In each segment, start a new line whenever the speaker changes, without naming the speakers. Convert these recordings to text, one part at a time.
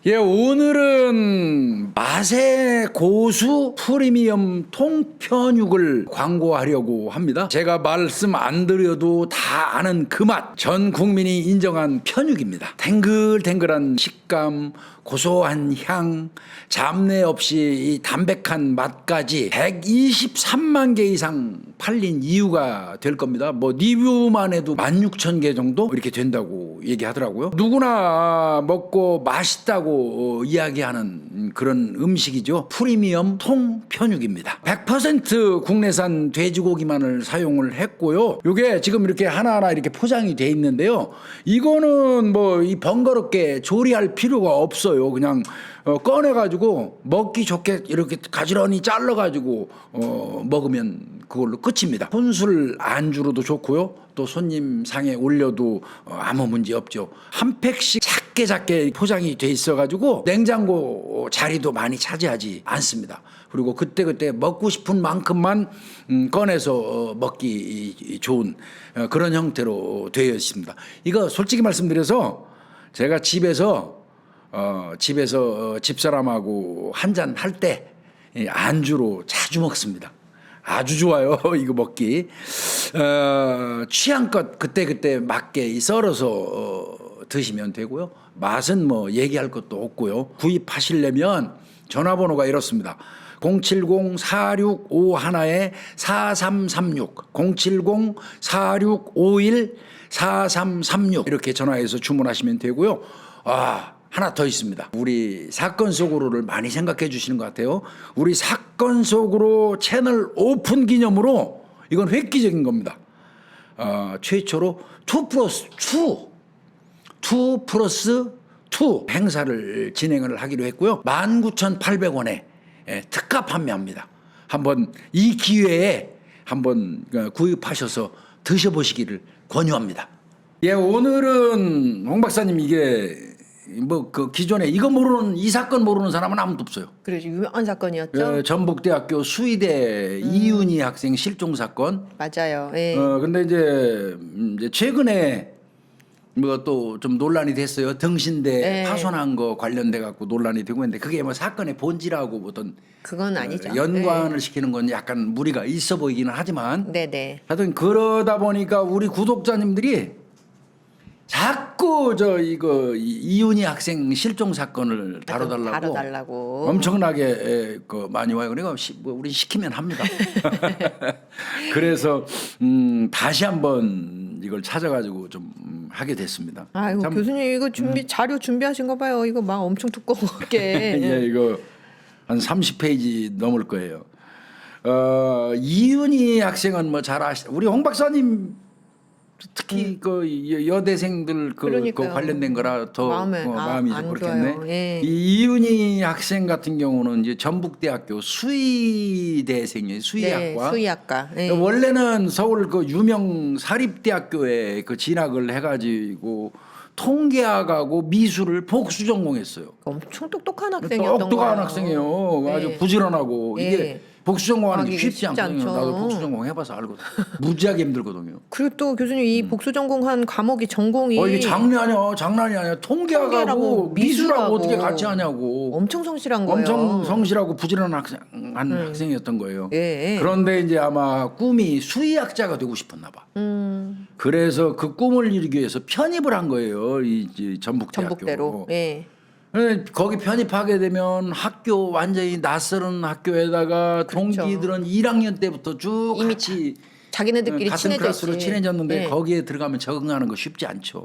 예, 오늘은 맛의 고수 프리미엄 통편육을 광고하려고 합니다. 제가 말씀 안 드려도 다 아는 그 맛, 전 국민이 인정한 편육입니다. 탱글탱글한 식감, 고소한 향, 잡내 없이 이 담백한 맛까지 123만 개 이상 팔린 이유가 될 겁니다. 뭐 리뷰만 해도 16,000개 정도 이렇게 된다고 얘기하더라고요. 누구나 먹고 맛있다고 이야기하는 그런 음식이죠. 프리미엄 통편육입니다. 100% 국내산 돼지고기만을 사용을 했고요. 이게 지금 이렇게 하나하나 이렇게 포장이 돼 있는데요. 이거는 뭐 이 번거롭게 조리할 필요가 없어요. 그냥 꺼내가지고 먹기 좋게 이렇게 가지런히 잘라가지고 먹으면 그걸로 끝입니다. 혼술 안주로도 좋고요. 또 손님 상에 올려도 아무 문제 없죠. 한 팩씩 작게 포장이 돼 있어가지고 냉장고 자리도 많이 차지하지 않습니다. 그리고 그때그때 먹고 싶은 만큼만 꺼내서 먹기 좋은 그런 형태로 되어 있습니다. 이거 솔직히 말씀드려서 제가 집에서 집사람하고 한잔 할 때 안주로 자주 먹습니다. 아주 좋아요. 이거 먹기. 취향껏 그때그때 맞게 썰어서 드시면 되고요. 맛은 뭐 얘기할 것도 없고요. 구입하시려면 전화번호가 이렇습니다. 070-4651-4336 070-4651-4336 이렇게 전화해서 주문하시면 되고요. 하나 더 있습니다. 우리 사건 속으로를 많이 생각해 주시는 것 같아요. 우리 사건 속으로 채널 오픈 기념으로 이건 획기적인 겁니다. 최초로 2+2 행사를 진행을 하기로 했고요. 19,800원에 특가 판매합니다. 한번 이 기회에 한번 구입하셔서 드셔보시기를 권유합니다. 예, 오늘은 홍 박사님 이게 뭐 그 기존에 이거 모르는 이 사건 모르는 사람은 아무도 없어요.
그래서 유명한 사건이었죠.
예, 전북대학교 수의대 이윤희 학생 실종 사건.
맞아요. 예.
근데 이제 최근에 뭐 또 좀 논란이 됐어요. 등신대 파손한 거 관련돼 갖고 논란이 되고 있는데 그게 뭐 사건의 본질하고 어떤
그건 아니죠.
연관을 시키는 건 약간 무리가 있어 보이기는 하지만
네네.
하여튼 그러다 보니까 우리 구독자님들이 자꾸 이거 이윤희 학생 실종 사건을 다뤄달라고 엄청나게 많이 와요. 그러니까 우리 시키면 합니다. 그래서 다시 한번 이걸 찾아가지고 좀 하게 됐습니다.
아이고 교수님 이거 자료 준비하신 거 봐요. 이거 막 엄청 두꺼운게.
예, 이거 한 30페이지 넘을 거예요. 이윤희 학생은 뭐 잘 우리 홍 박사님 특히 그 여대생들 그 관련된 거라 더 마음이 좀 그렇겠네.
예.
이 이윤희 학생 같은 경우는 이제 전북대학교 수의대생이에요. 수의학과.
네, 수의학과. 예.
원래는 서울 그 유명 사립대학교에 그 진학을 해가지고 통계학하고 미술을 복수 전공했어요.
엄청 똑똑한 학생이었던 거예요.
똑똑한 학생이에요. 아주
네.
부지런하고
네.
이게 복수 전공하는 게 쉽지 않거든요.
않죠.
나도 복수 전공 해봐서 알거든. 무지하게 힘들거든요.
그리고 또 교수님 이 복수 전공한 과목이 전공이
이게 장난이 아니야. 통계하고 미술하고 어떻게 같이 하냐고.
엄청 성실한 거예요.
엄청 성실하고 부지런한 학생이었던 거예요.
예.
그런데 이제 아마 꿈이 수의학자가 되고 싶었나 봐. 그래서 그 꿈을 이루기 위해서 편입을 한 거예요. 이 전북대학교.
전북대로. 예.
거기 편입하게 되면 학교 완전히 낯설은 학교에다가 동기들은 1학년 때부터 쭉
이미
같이
자기네들끼리
같은 클래스로 친해졌는데 거기에 들어가면 적응하는 거 쉽지 않죠.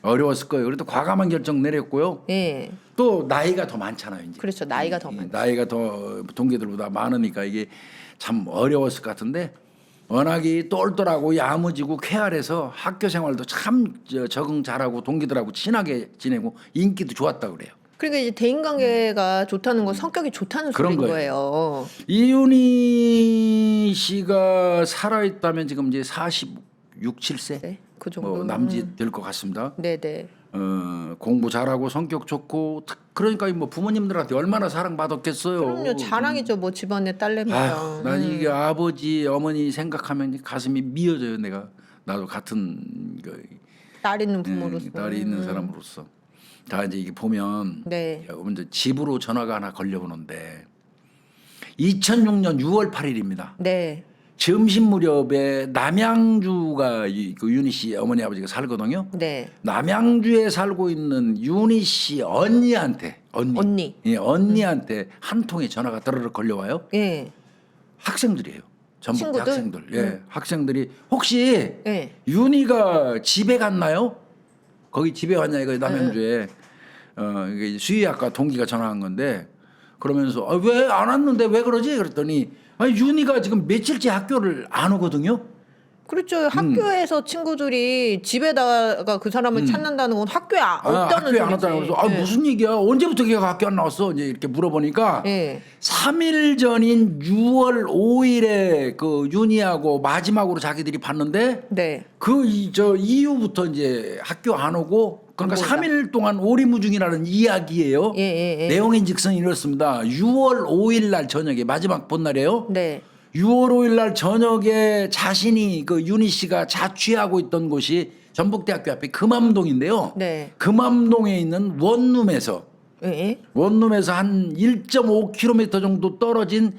어려웠을 거예요. 그래도 과감한 결정 내렸고요.
예.
또 나이가 더 많잖아요. 이제.
그렇죠. 나이가 더 많죠.
나이가 더 동기들보다 많으니까 이게 참 어려웠을 것 같은데 워낙이 똘똘하고 야무지고 쾌활해서 학교 생활도 참 적응 잘하고 동기들하고 친하게 지내고 인기도 좋았다고 그래요.
그러니까 이제 대인관계가 좋다는 건 성격이 좋다는
그런
소리인 거예요.
이윤희 씨가 살아있다면 지금 이제 46, 7세
네, 그 정도
뭐 남짓 될 것 같습니다.
네네.
공부 잘하고 성격 좋고 그러니까 뭐 부모님들한테 얼마나 사랑받았겠어요.
그럼요. 자랑이죠. 뭐 집안에 딸내미가.
난 이게 아버지 어머니 생각하면 가슴이 미어져요. 나도 같은
딸 있는 부모로서.
딸이 있는 사람으로서. 다 이제 이게 보면
네.
먼저 집으로 전화가 하나 걸려오는데 2006년 6월 8일입니다.
네.
점심 무렵에 남양주가 그 윤희 씨 어머니 아버지가 살거든요.
네.
남양주에 살고 있는 윤희 씨 언니한테
언니.
예, 언니한테 한 통의 전화가 드르륵 걸려와요.
예.
학생들이에요. 전부
친구들?
학생들. 예, 학생들이 혹시
예.
윤희가 집에 갔나요? 거기 집에 왔냐 이거 남양주에 이게 수의학과 동기가 전화한 건데 그러면서 왜 안 왔는데 왜 그러지? 그랬더니 아니 윤희가 지금 며칠째 학교를 안 오거든요.
그렇죠. 학교에서 친구들이 집에다가 그 사람을 찾는다는 건 학교에 없다는
학교에 안 왔다고
소리지.
그래서
예.
무슨 얘기야? 언제부터 걔가 학교 안 나왔어? 이제 이렇게 물어보니까
예.
3일 전인 6월 5일에 그 윤희하고 마지막으로 자기들이 봤는데
네.
그 저 이후부터 이제 학교 안 오고 그러니까
안 본다.
3일 동안 오리무중이라는 이야기예요.
예.
내용인즉슨 이렇습니다. 6월 5일 날 저녁에 마지막 본 날이에요.
네.
6월 5일 날 저녁에 자신이 그 윤희 씨가 자취하고 있던 곳이 전북대학교 앞에 금암동인데요.
네.
금암동에 있는 원룸에서
예.
한 1.5km 정도 떨어진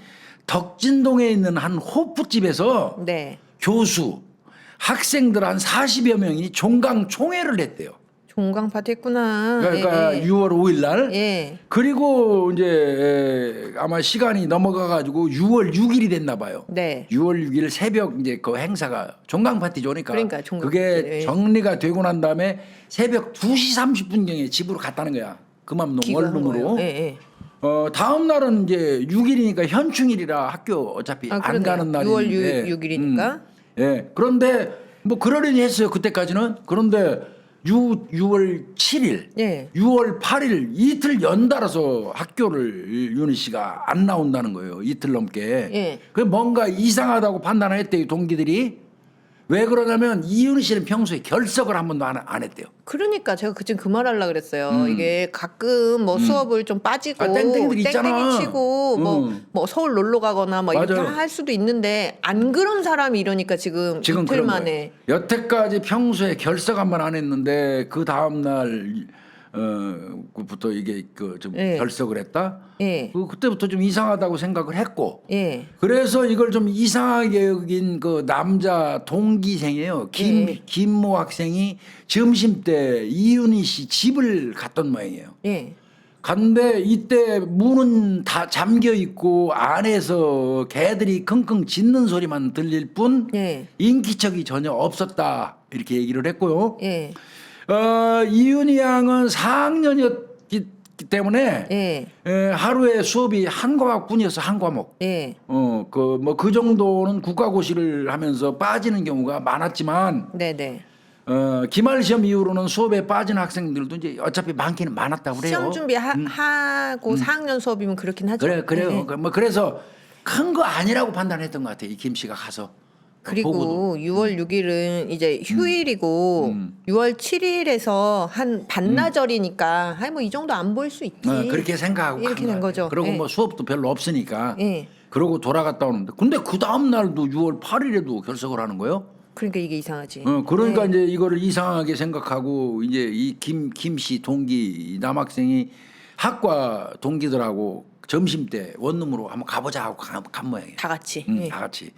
덕진동에 있는 한 호프집에서
네.
교수, 학생들 한 40여 명이 종강 총회를 했대요.
종강 파티 했구나.
그러니까
예.
6월 5일 날.
예.
그리고 이제 아마 시간이 넘어가 가지고 6월 6일이 됐나 봐요.
네.
6월 6일 새벽 이제 그 행사가 종강 파티죠.
그러니까 종강
그게
파티, 예.
정리가 되고 난 다음에 새벽 2시 30분경에 집으로 갔다는 거야. 금암동
귀가한
원룸으로.
거예요. 예.
다음 날은 이제 6일이니까 현충일이라 학교 어차피 안
그러네요.
가는
6월
날인데.
6일이니까.
예. 그런데 뭐 그러려니 했어요. 그때까지는. 그런데 6월 7일,
예.
6월 8일 이틀 연달아서 학교를 윤희 씨가 안 나온다는 거예요. 이틀 넘게.
예.
그 뭔가 이상하다고 판단을 했대요. 동기들이. 왜 그러냐면 이윤희 씨는 평소에 결석을 한 번도 안 했대요.
그러니까 제가 그쯤 그 말 하려고 그랬어요. 이게 가끔 뭐 수업을 좀 빠지고
땡땡이들 있잖아.
치고 뭐 서울 놀러 가거나 뭐 이렇게
맞아요.
할 수도 있는데 안 그런 사람이 이러니까 지금 이틀
그런
만에
거예요. 여태까지 평소에 결석 한 번 안 했는데 그 다음 날 부터 이게 그 좀
예.
결석을 했다.
예.
그때부터 좀 이상하다고 생각을 했고.
예.
그래서 이걸 좀 이상하게 여긴 그 남자 동기생이에요. 김모 학생이 점심 때 이윤희 씨 집을 갔던 모양이에요.
예.
갔는데 이때 문은 다 잠겨 있고 안에서 개들이 킁킁 짖는 소리만 들릴 뿐
예.
인기척이 전혀 없었다 이렇게 얘기를 했고요.
예.
이윤희 양은 4학년이었기 때문에
예.
하루에 수업이 한 과목뿐이어서 한 과목.
예.
그 정도는 국가고시를 하면서 빠지는 경우가 많았지만
네네.
기말 시험 이후로는 수업에 빠진 학생들도 이제 어차피 많기는 많았다고 그래요.
시험 준비하고 4학년 수업이면 그렇긴 하죠.
그래요.
예.
그래서 큰 거 아니라고 판단했던 것 같아요. 이 김 씨가 가서.
그리고
보고도.
6월 6일은 이제 휴일이고 6월 7일에서 한 반나절이니까 뭐 이 정도 안 보일 수 있지.
그렇게 생각하고
이렇게
간
된
것
거죠.
같아요. 그리고
예.
뭐 수업도 별로 없으니까.
예.
그러고 돌아갔다 오는데. 근데 그 다음 날도 6월 8일에도 결석을 하는 거예요.
그러니까 이게 이상하지.
그러니까
예.
이제 이거를 이상하게 생각하고 이제 이 김 씨 동기 이 남학생이 학과 동기들하고 점심 때 원룸으로 한번 가보자 하고 간 모양이에요.
다 같이.
응,
예.
다 같이.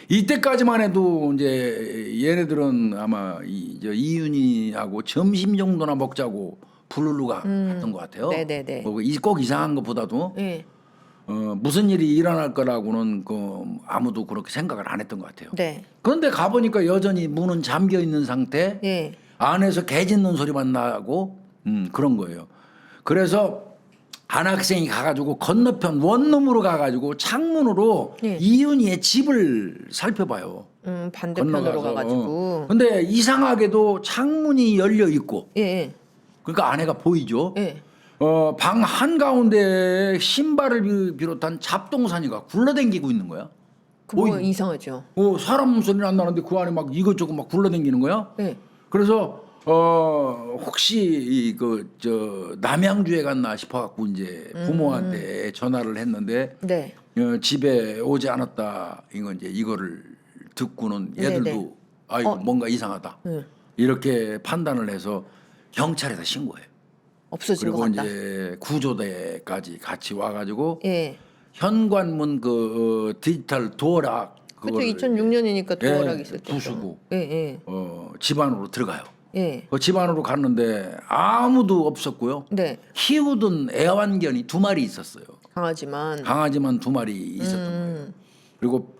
이때까지만 해도 이제 얘네들은 아마 이윤희하고 점심 정도나 먹자고 부르르가 했던 것 같아요.
네네네.
꼭 이상한 것보다도
예.
무슨 일이 일어날 거라고는 아무도 그렇게 생각을 안 했던 것 같아요.
네.
그런데 가보니까 여전히 문은 잠겨 있는 상태,
예.
안에서 개 짖는 소리만 나고 그런 거예요. 그래서 안 학생이 가가지고 건너편 원룸으로 가가지고 창문으로
예.
이윤희의 집을 살펴봐요.
반대편으로
건너가서.
가가지고.
근데 이상하게도 창문이 열려 있고,
예.
그러니까 안에가 보이죠.
예.
방 한가운데 신발을 비롯한 잡동사니가 굴러다니고 있는 거야.
그거 이상하죠.
사람 소리는 안 나는데 그 안에 막 이것저것 막 굴러다니는 거야.
예.
그래서 혹시 남양주에 갔나 싶어갖고 이제 부모한테 전화를 했는데
네.
집에 오지 않았다. 이거를 듣고는 얘들도
네네.
아이고 뭔가 이상하다.
예.
이렇게 판단을 해서 경찰에다 신고해요.
없어진
그리고
것 같다.
이제 구조대까지 같이 와가지고
예.
현관문 그 디지털 도어락
그렇죠.
그거를
2006년이니까 도어락 있을 때죠.
부수고
예, 예.
집 안으로 들어가요.
예.
집 안으로 갔는데 아무도 없었고요.
네.
키우던 애완견이 2마리 있었어요.
강하지만
강아지만 2마리 있었던 거예요. 그리고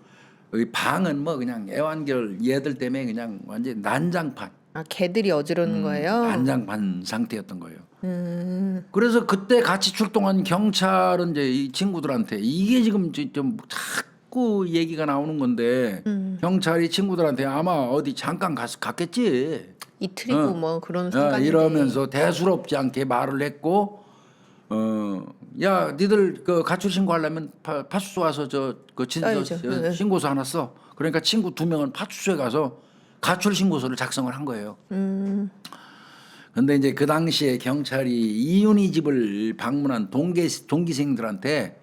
이 방은 뭐 그냥 애완견 얘들 때문에 그냥 완전 난장판.
아 개들이 어지르는 거예요.
난장판 상태였던 거예요. 그래서 그때 같이 출동한 경찰은 이제 이 친구들한테 이게 지금 좀 자꾸 얘기가 나오는 건데 경찰이 친구들한테 아마 어디 잠깐 갔겠지.
이틀이고 뭐 그런 순간인데.
이러면서 대수롭지 않게 말을 했고, 야, 니들 그 가출 신고하려면 파출소 와서 그
써야죠.
신고서 하나 써. 그러니까 친구 2명은 파출소에 가서 가출 신고서를 작성을 한 거예요. 근데 이제 그 당시에 경찰이 이윤희 집을 방문한 동기생들한테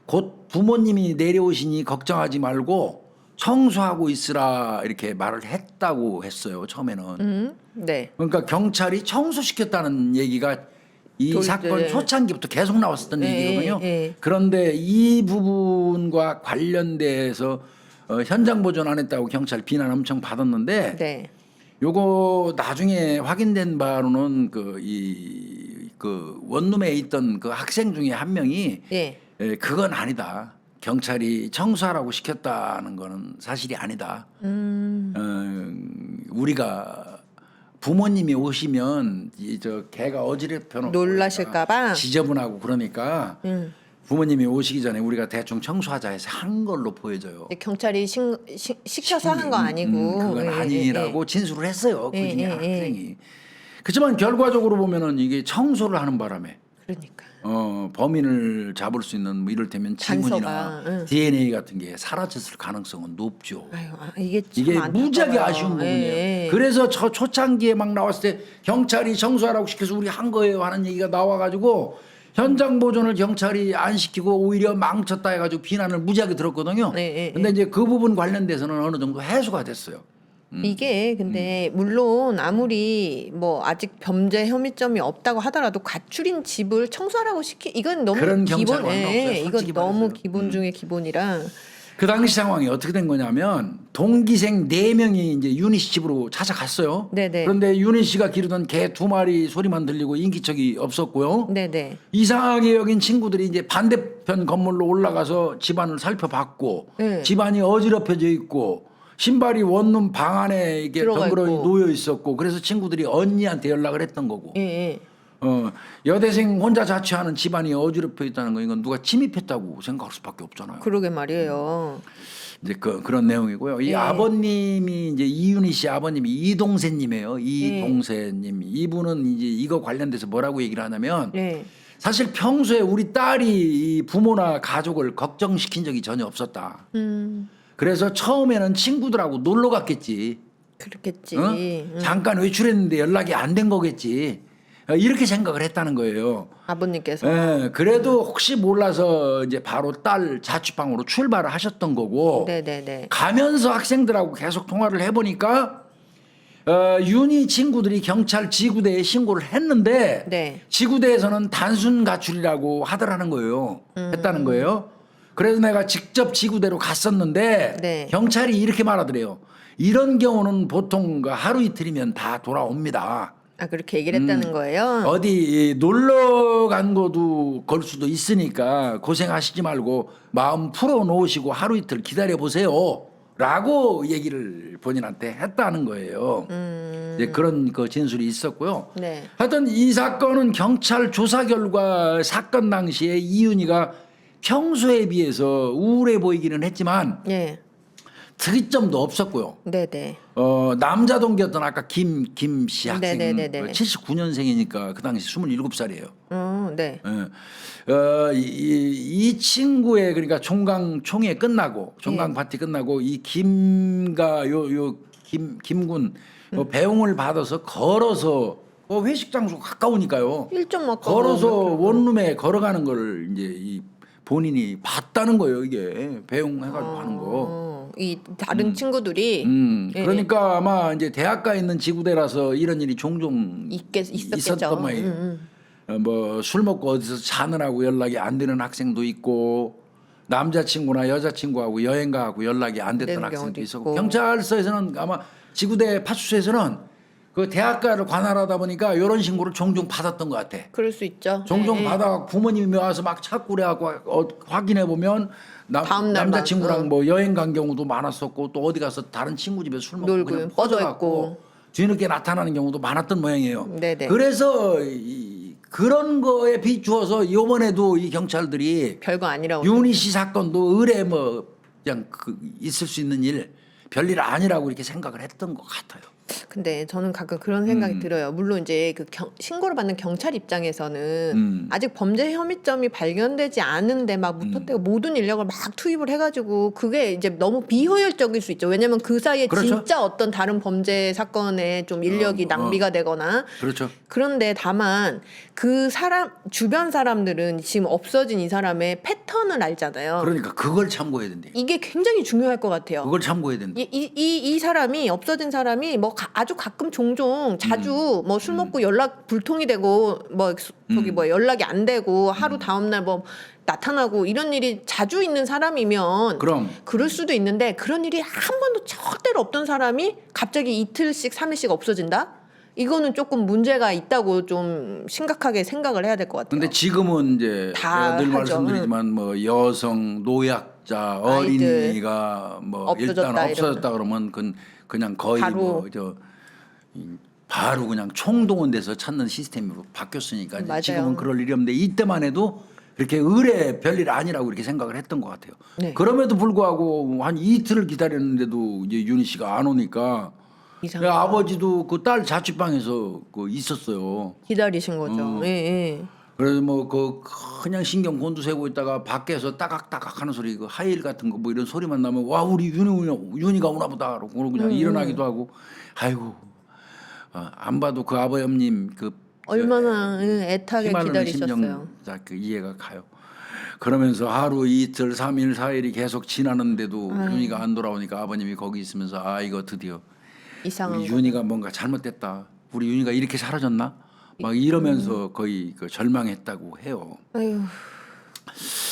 곧 부모님이 내려오시니 걱정하지 말고 청소하고 있으라 이렇게 말을 했다고 했어요. 처음에는.
네.
그러니까 경찰이 청소시켰다는 얘기가 이 사건 초창기부터 계속 나왔었던 얘기거든요. 그런데 이 부분과 관련돼서 현장 보존 안 했다고 경찰 비난 엄청 받았는데
네.
요거 나중에 확인된 바로는 그 원룸에 있던 그 학생 중에 한 명이
예.
그건 아니다. 경찰이 청소하라고 시켰다는 거는 사실이 아니다. 우리가 부모님이 오시면 저 개가 어지럽혀 놓고
놀라실까봐
지저분하고 그러니까 부모님이 오시기 전에 우리가 대충 청소하자 해서 한 걸로 보여져요.
경찰이 시켜서 한 거 아니고
그건 아니라고 진술을 했어요. 그 중에
예.
학생이. 그렇지만 결과적으로 보면은 이게 청소를 하는 바람에
그러니까
범인을 잡을 수 있는 뭐 이를테면 지문이나
단서가,
DNA 같은 게 사라졌을 가능성은 높죠.
아유, 이게 참
이게
안타까워요.
무지하게 아쉬운 부분이에요.
예.
그래서 초창기에 막 나왔을 때 경찰이 청소하라고 시켜서 우리 한 거예요 하는 얘기가 나와가지고 현장 보존을 경찰이 안 시키고 오히려 망쳤다 해가지고 비난을 무지하게 들었거든요. 근데 이제 그 부분 관련돼서는 어느 정도 해소가 됐어요.
이게 근데 물론 아무리 뭐 아직 범죄 혐의점이 없다고 하더라도 가출인 집을 청소하라고 이건 너무
그런
기본,
경찰관은 없어요,
이건
솔직히
너무
말해서요.
기본 중에 기본이라
그 당시 상황이 어떻게 된 거냐면 동기생 4명이 이제 윤희 씨 집으로 찾아갔어요.
네네.
그런데 윤희 씨가 기르던 개 2마리 소리만 들리고 인기척이 없었고요.
네네.
이상하게 여긴 친구들이 이제 반대편 건물로 올라가서 집안을 살펴봤고
네.
집안이 어지럽혀져 있고 신발이 원룸 방 안에 이게
들어가
덩그러니
있고.
놓여 있었고 그래서 친구들이 언니한테 연락을 했던 거고
예.
여대생 혼자 자취하는 집안이 어지럽혀 있다는 거 이건 누가 침입했다고 생각할 수밖에 없잖아요.
그러게 말이에요.
이제 그런 내용이고요. 이
예.
아버님이 이제 이윤희 씨 아버님이 이동세님이에요. 이동세님 이분은 이제 이거 관련돼서 뭐라고 얘기를 하냐면
네.
사실 평소에 우리 딸이 이 부모나 가족을 걱정시킨 적이 전혀 없었다. 그래서 처음에는 친구들하고 놀러 갔겠지.
그렇겠지.
잠깐 외출했는데 연락이 안 된 거겠지. 이렇게 생각을 했다는 거예요.
아버님께서.
예, 그래도 혹시 몰라서 이제 바로 딸 자취방으로 출발을 하셨던 거고
네네네.
가면서 학생들하고 계속 통화를 해보니까 윤희 친구들이 경찰 지구대에 신고를 했는데
네.
지구대에서는 단순 가출이라고 하더라는 거예요. 했다는 거예요. 그래서 내가 직접 지구대로 갔었는데
네.
경찰이 이렇게 말하더래요. 이런 경우는 보통 하루 이틀이면 다 돌아옵니다.
아 그렇게 얘기를 했다는 거예요.
어디 놀러 간 것도 걸 수도 있으니까 고생하시지 말고 마음 풀어 놓으시고 하루 이틀 기다려 보세요. 라고 얘기를 본인한테 했다는 거예요. 이제 그런 그 진술이 있었고요.
네.
하여튼 이 사건은 경찰 조사 결과 사건 당시에 이윤희가 평소에 비해서 우울해 보이기는 했지만
예.
특이점도 없었고요.
네네.
남자 동기였던 아까 김씨 학생
네네네네.
79년생이니까 그 당시 27살이에요.
네.
이 친구의 그러니까 총회 끝나고 총각 파티 끝나고 이 김가 김군 배웅을 받아서 걸어서 회식 장소 가까우니까요.
1.5
걸어서 원룸에 걸어가는 걸 이제 이 본인이 봤다는 거예요. 이게 배웅해가지고 하는 거.
이 다른 친구들이 예.
그러니까 아마 이제 대학가에 있는 지구대라서 이런 일이 종종
있었겠죠.
있었던 모양이에요. 뭐 술 먹고 어디서 자느라고 연락이 안 되는 학생도 있고 남자친구나 여자친구하고 여행 가고 연락이 안 됐던
되는
학생도
경우도
있었고
있고.
경찰서에서는 아마 지구대 파출소에서는 그 대학가를 관할하다 보니까 이런 신고를 종종 받았던 것 같아.
그럴 수 있죠.
종종
예, 예.
받아 부모님이 와서 막 찾고 그래갖고 확인해 보면
다음 날
남자친구랑
막,
뭐 여행 간 경우도 많았었고 또 어디 가서 다른 친구 집에 술 먹고
놀고
그냥
뻗어
퍼져갖고
있고.
뒤늦게 나타나는 경우도 많았던 모양이에요.
네네.
그래서 그런 거에 비추어서 이번에도 이 경찰들이
별거 아니라고.
윤희 씨 사건도 의뢰 뭐 그냥 있을 수 있는 일 별일 아니라고 이렇게 생각을 했던 것 같아요.
근데 저는 가끔 그런 생각이 들어요. 물론 이제 그 신고를 받는 경찰 입장에서는 아직 범죄 혐의점이 발견되지 않은데 막 무턱대고 모든 인력을 막 투입을 해가지고 그게 이제 너무 비효율적일 수 있죠. 왜냐면 그 사이에
그렇죠.
진짜 어떤 다른 범죄 사건에 좀 인력이 낭비가 되거나
그렇죠.
그런데 다만 그 사람 주변 사람들은 지금 없어진 이 사람의 패턴을 알잖아요.
그러니까 그걸 참고해야 된대.
이게 굉장히 중요할 것 같아요.
그걸 참고해야 된다.
이 사람이 없어진 사람이 뭐 아주 가끔 종종 자주 뭐 술 먹고 연락 불통이 되고 뭐 저기 뭐 연락이 안 되고 하루 다음날 뭐 나타나고 이런 일이 자주 있는 사람이면
그럼
그럴 수도 있는데 그런 일이 한 번도 절대로 없던 사람이 갑자기 이틀씩 3일씩 없어진다? 이거는 조금 문제가 있다고 좀 심각하게 생각을 해야 될 것 같아요.
근데 지금은 이제
다
제가 늘
하죠.
말씀드리지만 뭐 여성, 노약자,
아이들
어린이가 뭐
없어졌다
일단 없어졌다 그러면 그냥 거의
바로.
바로 그냥 총동원돼서 찾는 시스템으로 바뀌었으니까 이제
맞아요.
지금은 그럴 일이 없는데 이때만 해도 그렇게 의뢰 별일 아니라고 이렇게 생각을 했던 것 같아요.
네.
그럼에도 불구하고 한 이틀을 기다렸는데도 이제 윤희 씨가 안 오니까
이상하다.
아버지도 그 딸 자취방에서 있었어요.
기다리신 거죠. 예, 예.
그래서 뭐 그냥 신경 곤두세우고 있다가 밖에서 따각따각 하는 소리 그 하이힐 같은 거 뭐 이런 소리만 나면 와 우리 윤희가 오나 보다 그러고 그냥 일어나기도 하고 아이고 안 봐도 그 아버님
얼마나 애타게
희망하는
기다리셨어요.
심정 그 이해가 가요. 그러면서 하루 이틀 3일 4일이 계속 지나는데도 윤희가 안 돌아오니까 아버님이 거기 있으면서 아 이거 드디어
이상한
우리
거.
윤희가 뭔가 잘못됐다. 우리 윤희가 이렇게 사라졌나? 막 이러면서 거의 절망했다고 해요.
아유,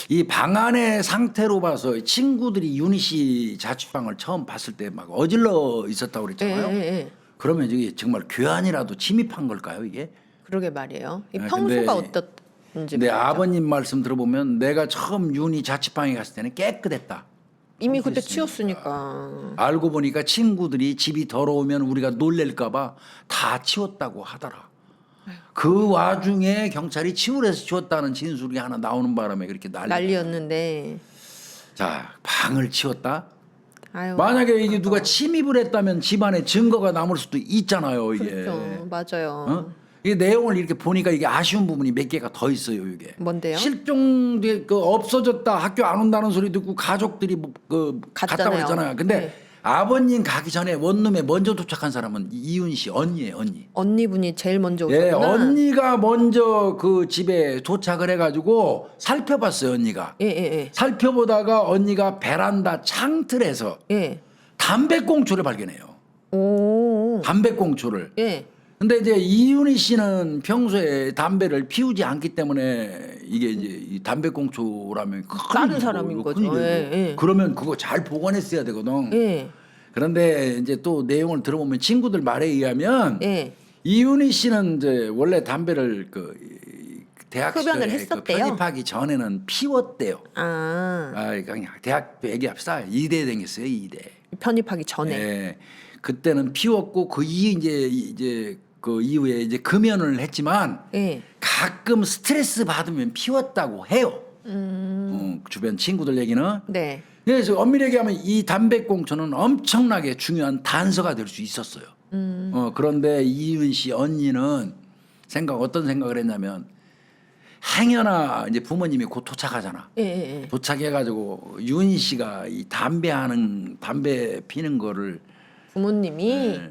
이 방 안의 상태로 봐서 친구들이 윤희 씨 자취방을 처음 봤을 때 막 어질러 있었다고
예,
그랬잖아요.
예, 예.
그러면 이게 정말 교환이라도 침입한 걸까요, 이게?
그러게 말이에요. 이
아,
평소가
근데
어떻는지
근데
모르죠.
아버님 말씀 들어보면 내가 처음 윤희 자취방에 갔을 때는 깨끗했다.
이미 그때 치웠으니까.
알고 보니까 친구들이 집이 더러우면 우리가 놀랄까봐 다 치웠다고 하더라. 그 와중에 경찰이 치우래서 치웠다는 진술이 하나 나오는 바람에 그렇게
난리였는데.
자, 방을 치웠다?
아유.
만약에 이게 누가 침입을 했다면 집안에 증거가 남을 수도 있잖아요, 이게.
그렇죠. 맞아요.
어? 이 내용을 이렇게 보니까 이게 아쉬운 부분이 몇 개가 더 있어요, 이게.
뭔데요?
실종돼 없어졌다 학교 안 온다는 소리 듣고 가족들이 갔다고
갔잖아요.
그랬잖아요. 근데
네.
아버님 가기 전에 원룸에 먼저 도착한 사람은 이윤 씨 언니예요, 언니.
언니분이 제일 먼저 오셨구나.
예, 언니가 먼저 그 집에 도착을 해가지고 살펴봤어요, 언니가.
예, 예, 예.
살펴보다가 언니가 베란다 창틀에서
예.
담배꽁초를 발견해요.
오.
담배꽁초를.
예.
근데 이제 이윤희 씨는 평소에 담배를 피우지 않기 때문에 이게 이제 이 담배꽁초라면
다른 사람인 거죠. 예, 예.
그러면 그거 잘 보관했어야 되거든.
예.
그런데 이제 또 내용을 들어보면 친구들 말에 의하면
예.
이윤희 씨는 이제 원래 담배를 대학
흡연을
시절에
했었대요?
편입하기 전에는 피웠대요.
아.
그냥 대학교 얘기합시다. 2대 다녔어요, 2대.
편입하기 전에.
네. 그때는 피웠고 그 이제 그 이후에 이제 금연을 했지만
예.
가끔 스트레스 받으면 피웠다고 해요. 주변 친구들 얘기는.
네.
그래서 엄밀히 얘기하면 이 담배꽁초는 엄청나게 중요한 단서가 될 수 있었어요. 그런데 이윤 씨 언니는 어떤 생각을 했냐면 행여나 이제 부모님이 곧 도착하잖아.
예, 예, 예.
도착해가지고 윤희 씨가 이 담배 피는 거를
부모님이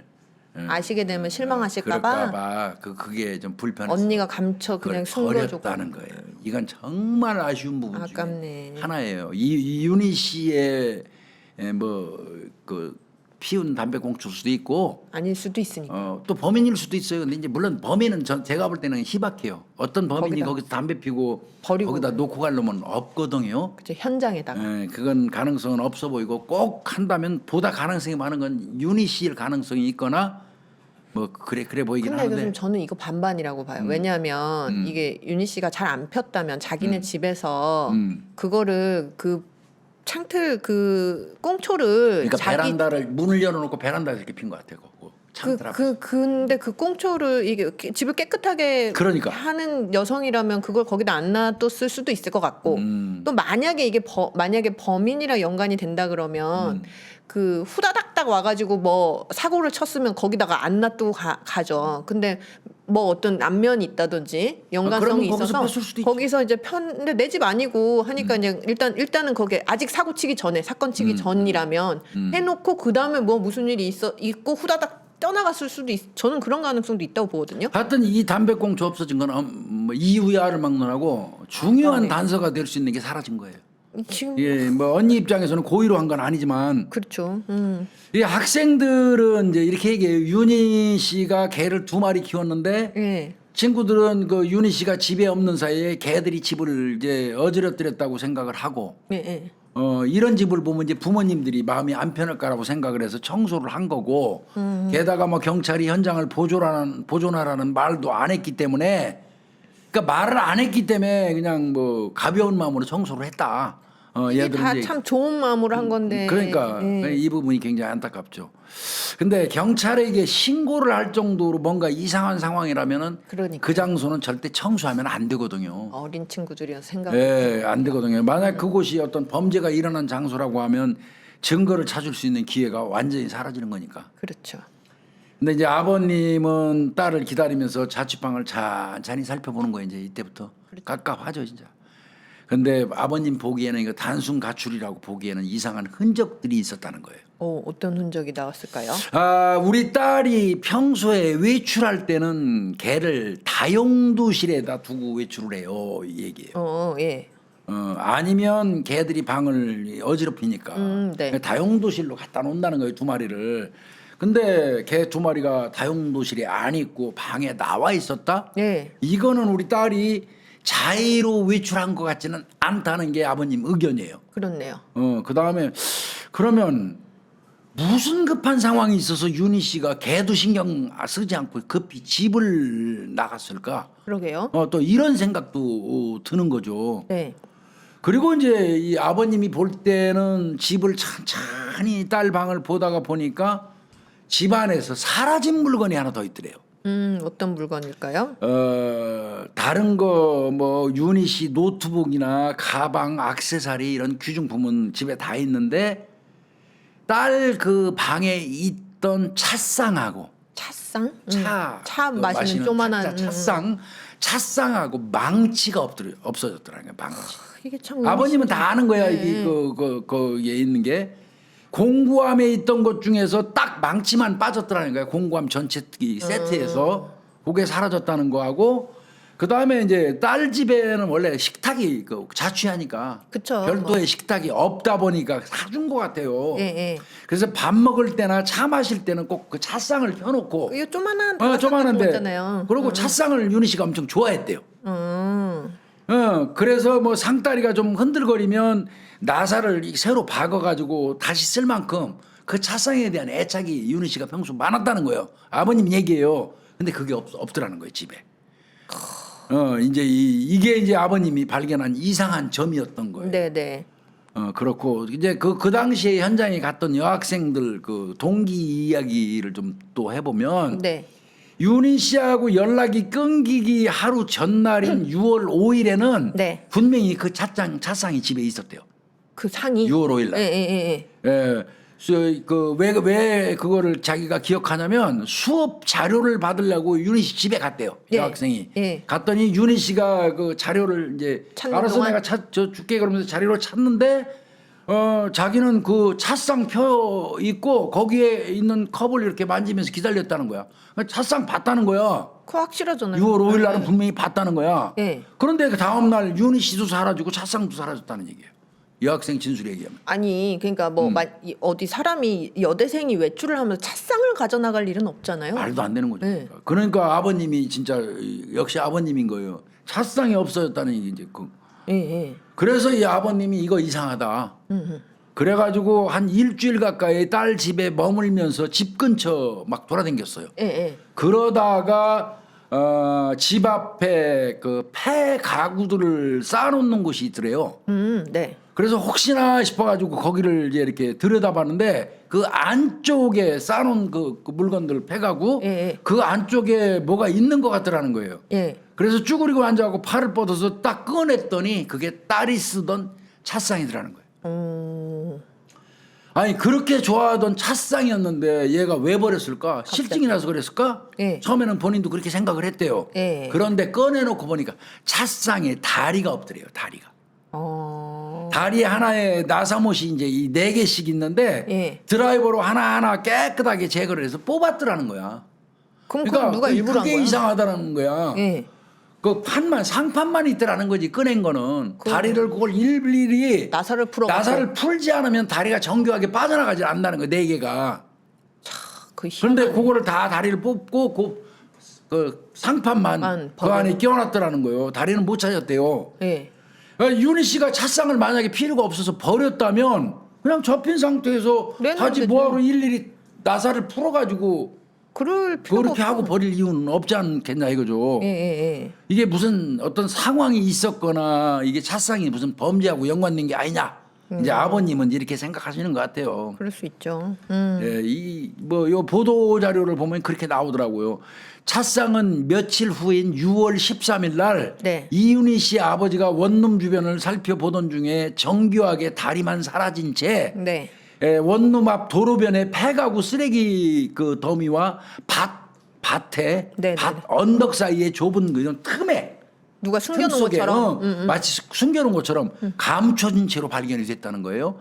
아시게 되면 실망하실까봐
그럴까봐 그게 좀 불편해서
언니가 감춰 그냥 숨겨주고.
버렸다는 거예요. 이건 정말 아쉬운 부분
아깝네.
중에 하나예요. 이윤희 씨의 그 피운 담배꽁초일 수도 있고
아닐 수도 있으니까.
또 범인일 수도 있어요. 근데 이제 물론 범인은 제가 볼 때는 희박해요. 어떤 범인이
거기다
거기서 담배 피고
버리고
거기다 놓고 갈 놈은 없거든요.
그죠, 현장에다가.
그건 가능성은 없어 보이고 꼭 한다면 보다 가능성이 많은 건 윤희 씨일 가능성이 있거나 뭐 그래 보이긴
근데
하는데
교수님 저는 이거 반반이라고 봐요. 왜냐하면 이게 윤희 씨가 잘 안 폈다면 자기네 집에서 그거를 그 창틀 그 꽁초를
그러니까
자기
베란다를 문을 열어놓고 베란다에서 이렇게 핀 것 같아요. 창틀 앞에서.
근데 그 꽁초를 이게 집을 깨끗하게
그러니까.
하는 여성이라면 그걸 거기다 안 놔뒀을 수도 있을 것 같고 또 만약에 이게 만약에 범인이랑 연관이 된다 그러면 그 후다닥닥 와가지고 뭐 사고를 쳤으면 거기다가 안 놔두고 가죠. 근데 뭐 어떤 안면이 있다든지 연관성이
그러면 거기서
있어서
폈을 수도 있죠.
거기서 이제 근데 내 집 아니고 하니까 이제 일단은 거기에 아직 사고 치기 전에 사건 치기 전이라면 해놓고 그 다음에 뭐 무슨 일이 있고 후다닥 떠나갔을 수도 저는 그런 가능성도 있다고 보거든요.
하여튼 이 담배꽁초 없어진 건 뭐 이유야를 막론하고 중요한
네.
단서가 될 수 있는 게 사라진 거예요.
지금
예, 뭐 언니 입장에서는 고의로 한 건 아니지만
그렇죠.
이 학생들은 이제 이렇게 얘기해요. 윤희 씨가 개를 2마리 키웠는데
예.
친구들은 그 윤희 씨가 집에 없는 사이에 개들이 집을 이제 어지럽뜨렸다고 생각을 하고
예, 예.
이런 집을 보면 이제 부모님들이 마음이 안 편할 거라고 생각을 해서 청소를 한 거고 게다가 뭐 경찰이 현장을 보존하라는 말도 안 했기 때문에 그러니까 말을 안 했기 때문에 그냥 뭐 가벼운 마음으로 청소를 했다.
이게
얘들은
다
이제
참 좋은 마음으로 한 건데.
그러니까
예.
이 부분이 굉장히 안타깝죠. 근데 경찰에게 신고를 할 정도로 뭔가 이상한 상황이라면은
그러니까.
그 장소는 절대 청소하면 안 되거든요.
어린 친구들이어서 생각.
예, 안 되거든요. 만약 그곳이 어떤 범죄가 일어난 장소라고 하면 증거를 찾을 수 있는 기회가 완전히 사라지는 거니까.
그렇죠.
근데 이제 아버님은 딸을 기다리면서 자취방을 찬찬히 살펴보는 거예요. 이제 이때부터 깝깝하죠, 진짜. 근데 아버님 보기에는 이거 단순 가출이라고 보기에는 이상한 흔적들이 있었다는 거예요.
어떤 흔적이 나왔을까요?
우리 딸이 평소에 외출할 때는 개를 다용도실에다 두고 외출을 해요. 이 얘기예요.
예.
아니면 개들이 방을 어지럽히니까
네.
다용도실로 갖다 놓는다는 거예요. 2마리를. 근데 개 2마리가 다용도실에 안 있고 방에 나와 있었다?
예.
이거는 우리 딸이 자의로 외출한 것 같지는 않다는 게 아버님 의견이에요.
그렇네요.
그다음에 그러면 무슨 급한 상황이 있어서 윤희 씨가 개도 신경 쓰지 않고 급히 집을 나갔을까?
그러게요.
또 이런 생각도 드는 거죠.
네.
그리고 이제 이 아버님이 볼 때는 집을 천천히 딸 방을 보다가 보니까 집 안에서 사라진 물건이 하나 더 있더래요.
어떤 물건일까요?
다른 거 뭐 윤희 씨 노트북이나 가방, 액세서리 이런 귀중품은 집에 다 있는데 딸 그 방에 있던 찻상하고
찻상?
차
마시는 조만한
찻상하고 망치가 없어졌더라는 거예요. 망치.
이게 참
아버님은 다 아는 거야.
네.
이게 거기에 있는 게 공구함에 있던 것 중에서 딱 망치만 빠졌더라는 거예요. 공구함 전체 세트에서 그게 사라졌다는 거하고 그 다음에 이제 딸 집에는 원래 식탁이 자취하니까
그쵸.
별도의 식탁이 없다 보니까 사준 것 같아요.
예.
그래서 밥 먹을 때나 차 마실 때는 꼭 그 찻상을 펴놓고
이거 조만한
조만한데
거잖아요.
그리고 찻상을 윤희 씨가 엄청 좋아했대요.
음.
그래서 뭐 상다리가 좀 흔들거리면 나사를 새로 박아가지고 다시 쓸 만큼 그 찻상에 대한 애착이 윤희 씨가 평소 많았다는 거예요. 아버님 얘기예요. 근데 그게 없더라는 거예요, 집에. 이제 이게 이제 아버님이 발견한 이상한 점이었던 거예요.
네네.
그렇고 이제 그 당시에 현장에 갔던 여학생들 그 동기 이야기를 좀 또 해보면
네.
윤희 씨하고 연락이 끊기기 하루 전날인 6월 5일에는
네.
분명히 그 찻상이 집에 있었대요.
그 상이
6월 5일 날.
예.
왜 그거를 자기가 기억하냐면 수업 자료를 받으려고 윤희 씨 집에 갔대요.
예.
여학생이.
예.
갔더니 윤희 씨가 그 자료를 이제
찾는
알아서
동안?
내가 줄게 그러면서 자료를 찾는데 자기는 그 찻상 펴 있고 거기에 있는 컵을 이렇게 만지면서 기다렸다는 거야. 찻상 봤다는 거야.
그거 확실하잖아요.
6월 5일 날은 분명히 봤다는 거야.
예.
그런데 그 다음 날 윤희 씨도 사라지고 찻상도 사라졌다는 얘기예요. 여학생 진술 얘기하면.
아니 그러니까 어디 사람이 여대생이 외출을 하면서 찻상을 가져나갈 일은 없잖아요.
말도 안 되는 거죠.
네.
그러니까 아버님이 진짜 역시 아버님인 거예요. 찻상이 없어졌다는 얘기 이제
예.
그래서 이 아버님이 이거 이상하다. 그래가지고 한 일주일 가까이 딸 집에 머물면서 집 근처 막 돌아다녔어요.
예.
그러다가 집 앞에 그 폐 가구들을 쌓아놓는 곳이 있더래요.
네.
그래서 혹시나 싶어가지고 거기를 이제 이렇게 들여다봤는데 그 안쪽에 쌓아놓은 그 물건들 폐가구
예.
그 안쪽에 뭐가 있는 것 같더라는 거예요.
예.
그래서 쭈그리고 앉아갖고 팔을 뻗어서 딱 꺼냈더니 그게 딸이 쓰던 찻상이더라는 거예요. 아니 그렇게 좋아하던 찻상이었는데 얘가 왜 버렸을까? 실증이 나서 그랬을까?
예.
처음에는 본인도 그렇게 생각을 했대요.
예.
그런데 꺼내놓고 보니까 찻상에 다리가 없더래요. 다리가. 다리 하나에 나사못이 이제 이 4개씩 있는데
예.
드라이버로 하나하나 깨끗하게 제거를 해서 뽑았더라는 거야.
그럼 그걸 누가 일부러 한
그게
거야?
이상하다는 거야.
예.
그 상판만 있더라는 거지 꺼낸 거는. 다리를 그걸 일일이
나사를 풀어.
나사를 풀지 않으면 다리가 정교하게 빠져나가지 않는다는 거야. 4개가. 그런데 그거를 다 다리를 뽑고 그 상판만 그 안에 끼워놨더라는 거예요. 다리는 못 찾았대요.
예.
윤희 씨가 찻상을 만약에 필요가 없어서 버렸다면 그냥 접힌 상태에서 하지 뭐하러 일일이 나사를 풀어가지고
그럴 필요가
그렇게 하고 버릴 이유는 없지 않겠냐 이거죠.
예.
이게 무슨 어떤 상황이 있었거나 이게 찻상이 무슨 범죄하고 연관된 게 아니냐. 이제 아버님은 이렇게 생각하시는 것 같아요.
그럴 수 있죠.
예, 요 보도 자료를 보면 그렇게 나오더라고요. 찻상은 며칠 후인 6월 13일 날
네.
이윤희 씨 아버지가 원룸 주변을 살펴보던 중에 정교하게 다리만 사라진 채
네.
원룸 앞 도로변에 폐가구 쓰레기 그 더미와 밭에 밭 언덕 사이에 좁은 그 틈에
누가 숨겨놓은 것처럼
마치 숨겨놓은 것처럼 감춰진 채로 발견이 됐다는 거예요.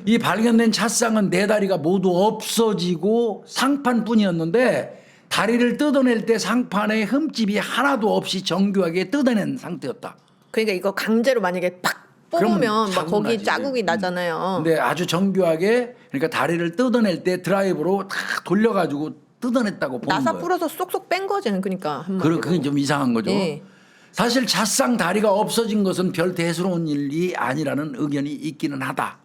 이 발견된 찻상은 4다리가 모두 없어지고 상판뿐이었는데 다리를 뜯어낼 때 상판에 흠집이 하나도 없이 정교하게 뜯어낸 상태였다.
그러니까 이거 강제로 만약에 팍 뽑으면 막 거기
나지.
자국이 나잖아요.
근데 아주 정교하게 그러니까 다리를 뜯어낼 때 드라이브로 탁 돌려가지고 뜯어냈다고 보는
나사
거예요.
풀어서 쏙쏙 뺀 거지 그러니까.
그게 좀 이상한 거죠.
예.
사실 잣상 다리가 없어진 것은 별 대수로운 일이 아니라는 의견이 있기는 하다.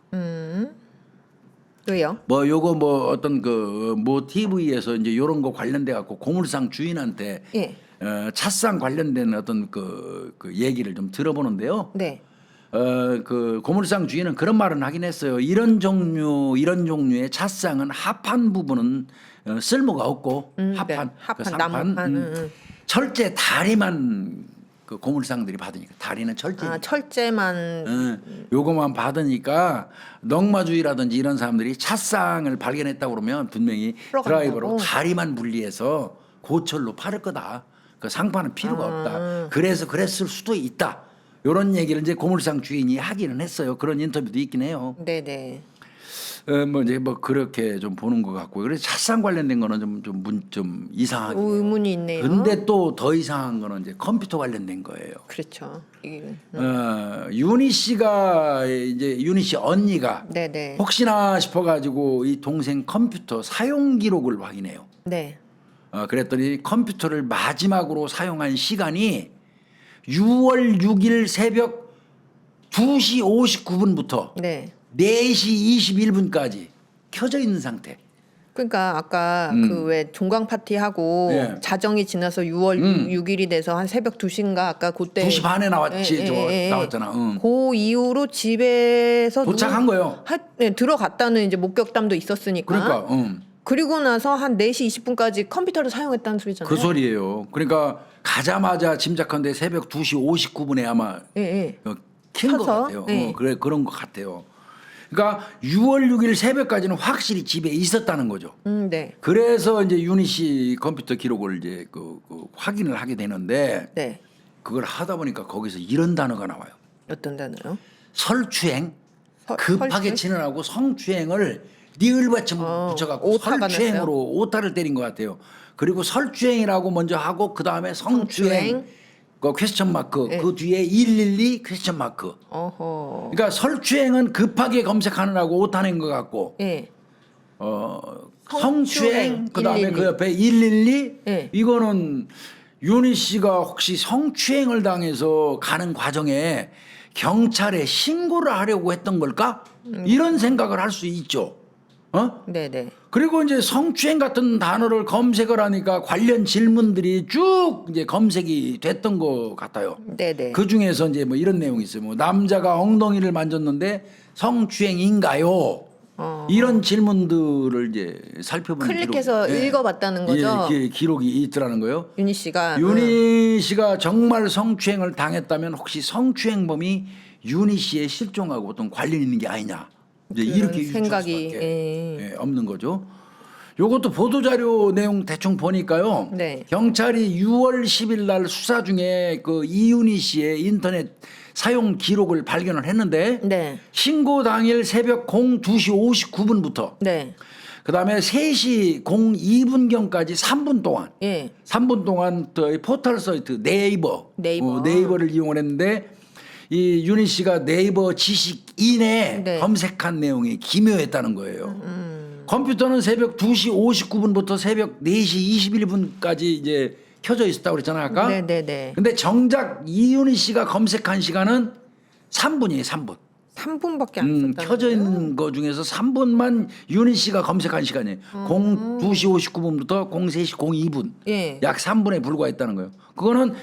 왜요?
뭐 요거 뭐 어떤 뭐 TV에서 이제 요런 거 관련돼 갖고 고물상 주인한테
예.
찻상 관련된 어떤 그 얘기를 좀 들어보는데요.
네.
그 고물상 주인은 그런 말은 하긴 했어요. 이런 종류의 찻상은 합판 부분은 쓸모가 없고 합판,
합판,
그 상판,
나무판,
철제 다리만 그 고물상들이 받으니까 다리는 철제.
철제만.
요거만 받으니까 넝마주의라든지 이런 사람들이 찻상을 발견했다고 그러면 분명히 드라이버로 다리만 분리해서 고철로 팔을 거다. 그 상판은 필요가 없다. 그래서 그랬을 수도 있다. 이런 얘기를 이제 고물상 주인이 하기는 했어요. 그런 인터뷰도 있긴 해요.
네네.
뭐 이제 뭐 그렇게 좀 보는 것 같고요. 그래서 찻상 관련된 거는 좀 이상하게.
의문이 있네요.
근데 또 더 이상한 거는 이제 컴퓨터 관련된 거예요.
그렇죠. 이게.
윤희 씨가 이제 윤희 씨 언니가
네네.
혹시나 싶어가지고 이 동생 컴퓨터 사용 기록을 확인해요.
네.
그랬더니 컴퓨터를 마지막으로 사용한 시간이 6월 6일 새벽 2시 59분부터
네.
4시 21분까지 켜져 있는 상태.
그러니까 아까 그 왜 종강 파티 하고
예.
자정이 지나서 6월 6일이 돼서 한 새벽 2시인가 아까 그때
2시 반에 나왔지. 나왔잖아.
그 이후로 집에서
도착한 거예요.
들어갔다는 이제 목격담도 있었으니까.
그러니까.
그리고 나서 한 4시 20분까지 컴퓨터를 사용했다는 소리잖아요.
그 소리예요. 그러니까 가자마자 짐작한데 새벽 2시 59분에 아마 킨 것 같아요. 그런 것 같아요. 그러니까 6월 6일 새벽까지는 확실히 집에 있었다는 거죠.
네.
그래서 이제 윤희 씨 컴퓨터 기록을 이제 그 확인을 하게 되는데
네.
그걸 하다 보니까 거기서 이런 단어가 나와요.
어떤 단어요?
설추행. 급하게 진행하고 성추행을 니을 받침 붙여갖고 설추행으로 오타를 때린 것 같아요. 그리고 설추행이라고 먼저 하고 그 다음에 성추행. 그 퀘스천 마크
예.
그 뒤에 112 퀘스천 마크.
어허.
그러니까 설추행은 급하게 검색하느라고 오타낸 것 같고
예.
성추행
성추행,
그다음에
112.
그 옆에 112
예.
이거는 윤희 씨가 혹시 성추행을 당해서 가는 과정에 경찰에 신고를 하려고 했던 걸까? 이런 생각을 할 수 있죠.
네네.
그리고 이제 성추행 같은 단어를 검색을 하니까 관련 질문들이 쭉 이제 검색이 됐던 것 같아요.
네네.
그 중에서 이제 뭐 이런 내용이 있어요. 뭐 남자가 엉덩이를 만졌는데 성추행인가요? 이런 질문들을 이제 살펴본
클릭해서
기록이-
읽어봤다는 거죠?
예, 기록이 있더라는 거예요.
윤희 씨가.
윤희 씨가 정말 성추행을 당했다면 혹시 성추행범이 윤희 씨의 실종하고 어떤 관련 있는 게 아니냐? 이제
그런
이렇게 유추할
생각이,
수밖에 없는 거죠. 요것도 보도자료 내용 대충 보니까요.
네.
경찰이 6월 10일 날 수사 중에 그 이윤희 씨의 인터넷 사용 기록을 발견을 했는데
네.
신고 당일 새벽 02시 59분부터
네.
그다음에 3시 02분경까지 3분 동안
예.
3분 동안 또 포털 사이트 네이버를 이용을 했는데 이 윤희 씨가 네이버 지식인에
네.
검색한 내용이 기묘했다는 거예요. 컴퓨터는 새벽 2시 59분부터 새벽 4시 21분까지 이제 켜져 있었다고 그랬잖아요, 아까.
네네네.
근데 정작 이윤희 씨가 검색한 시간은 3분이에요, 3분.
3분밖에 안 썼다는
켜져
거예요?
있는 거 중에서 3분만 윤희 씨가 검색한 시간이에요. 2시 59분부터 03시 02분.
예.
약 3분에 불과했다는 거예요. 그거는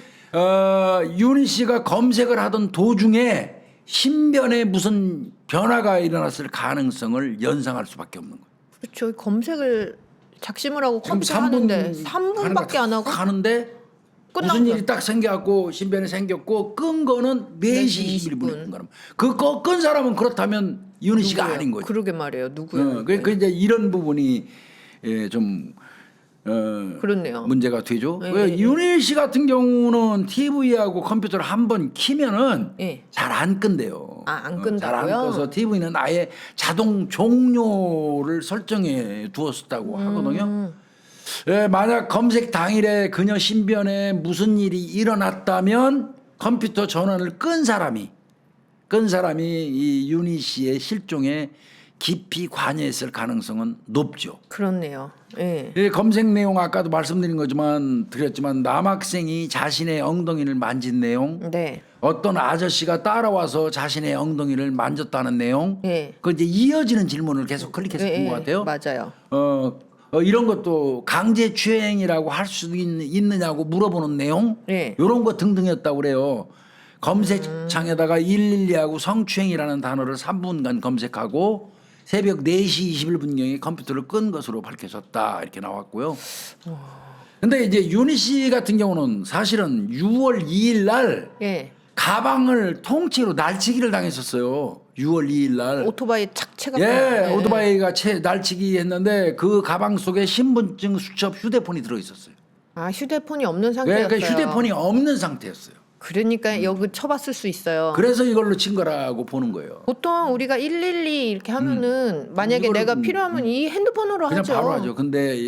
윤희 씨가 검색을 하던 도중에 신변에 무슨 변화가 일어났을 가능성을 연상할 수밖에 없는 거예요.
그렇죠. 검색을 작심을 하고
지금
컴퓨터
3분
하는데 3분밖에 안 하고
가는데
끝난
무슨
거야.
일이 딱 생겨갖고 신변에 생겼고 끈 거는 4시 21분에 끈 거라면 끈 사람은 그렇다면 윤희 씨가
누구예요?
아닌 거죠.
그러게 말이에요. 누구예요?
그 이제 이런 부분이 좀
그렇네요.
문제가 되죠.
예,
왜
예,
윤희 씨 같은 경우는 TV하고 컴퓨터를 한번 키면은
예.
잘 안 끈대요.
아, 안
잘 안
끈다고요?
꺼서 TV는 아예 자동 종료를 설정해 두었다고 하거든요. 예, 만약 검색 당일에 그녀 신변에 무슨 일이 일어났다면 컴퓨터 전원을 끈 사람이 이 윤희 씨의 실종에 깊이 관여했을 가능성은 높죠.
그렇네요. 예.
이 검색 내용 아까도 말씀드린 거지만 드렸지만 남학생이 자신의 엉덩이를 만진 내용,
네.
어떤 아저씨가 따라와서 자신의 엉덩이를 만졌다는 내용,
예.
그 이제 이어지는 질문을 계속 클릭해서 본 것 같아요.
맞아요.
이런 것도 강제추행이라고 할 수 있느냐고 물어보는 내용,
예.
이런 거 등등이었다고 그래요. 검색창에다가 112하고 성추행이라는 단어를 3분간 검색하고 새벽 4시 21분경에 컴퓨터를 끈 것으로 밝혀졌다 이렇게 나왔고요. 근데 이제 윤희 씨 같은 경우는 사실은 6월 2일 날
예.
가방을 통째로 날치기를 당했었어요. 6월 2일 날.
오토바이 착채가
예, 오토바이가 날치기 했는데 그 가방 속에 신분증, 수첩, 휴대폰이 들어 있었어요.
아, 휴대폰이 없는 상태였어요.
그러니까 휴대폰이 없는 상태였어요.
그러니까 여기 쳐봤을 수 있어요.
그래서 이걸로 친 거라고 보는 거예요.
보통 우리가 112 이렇게 하면은 만약에
이거를,
내가 필요하면 이 핸드폰으로
그냥
하죠.
바로 하죠. 근데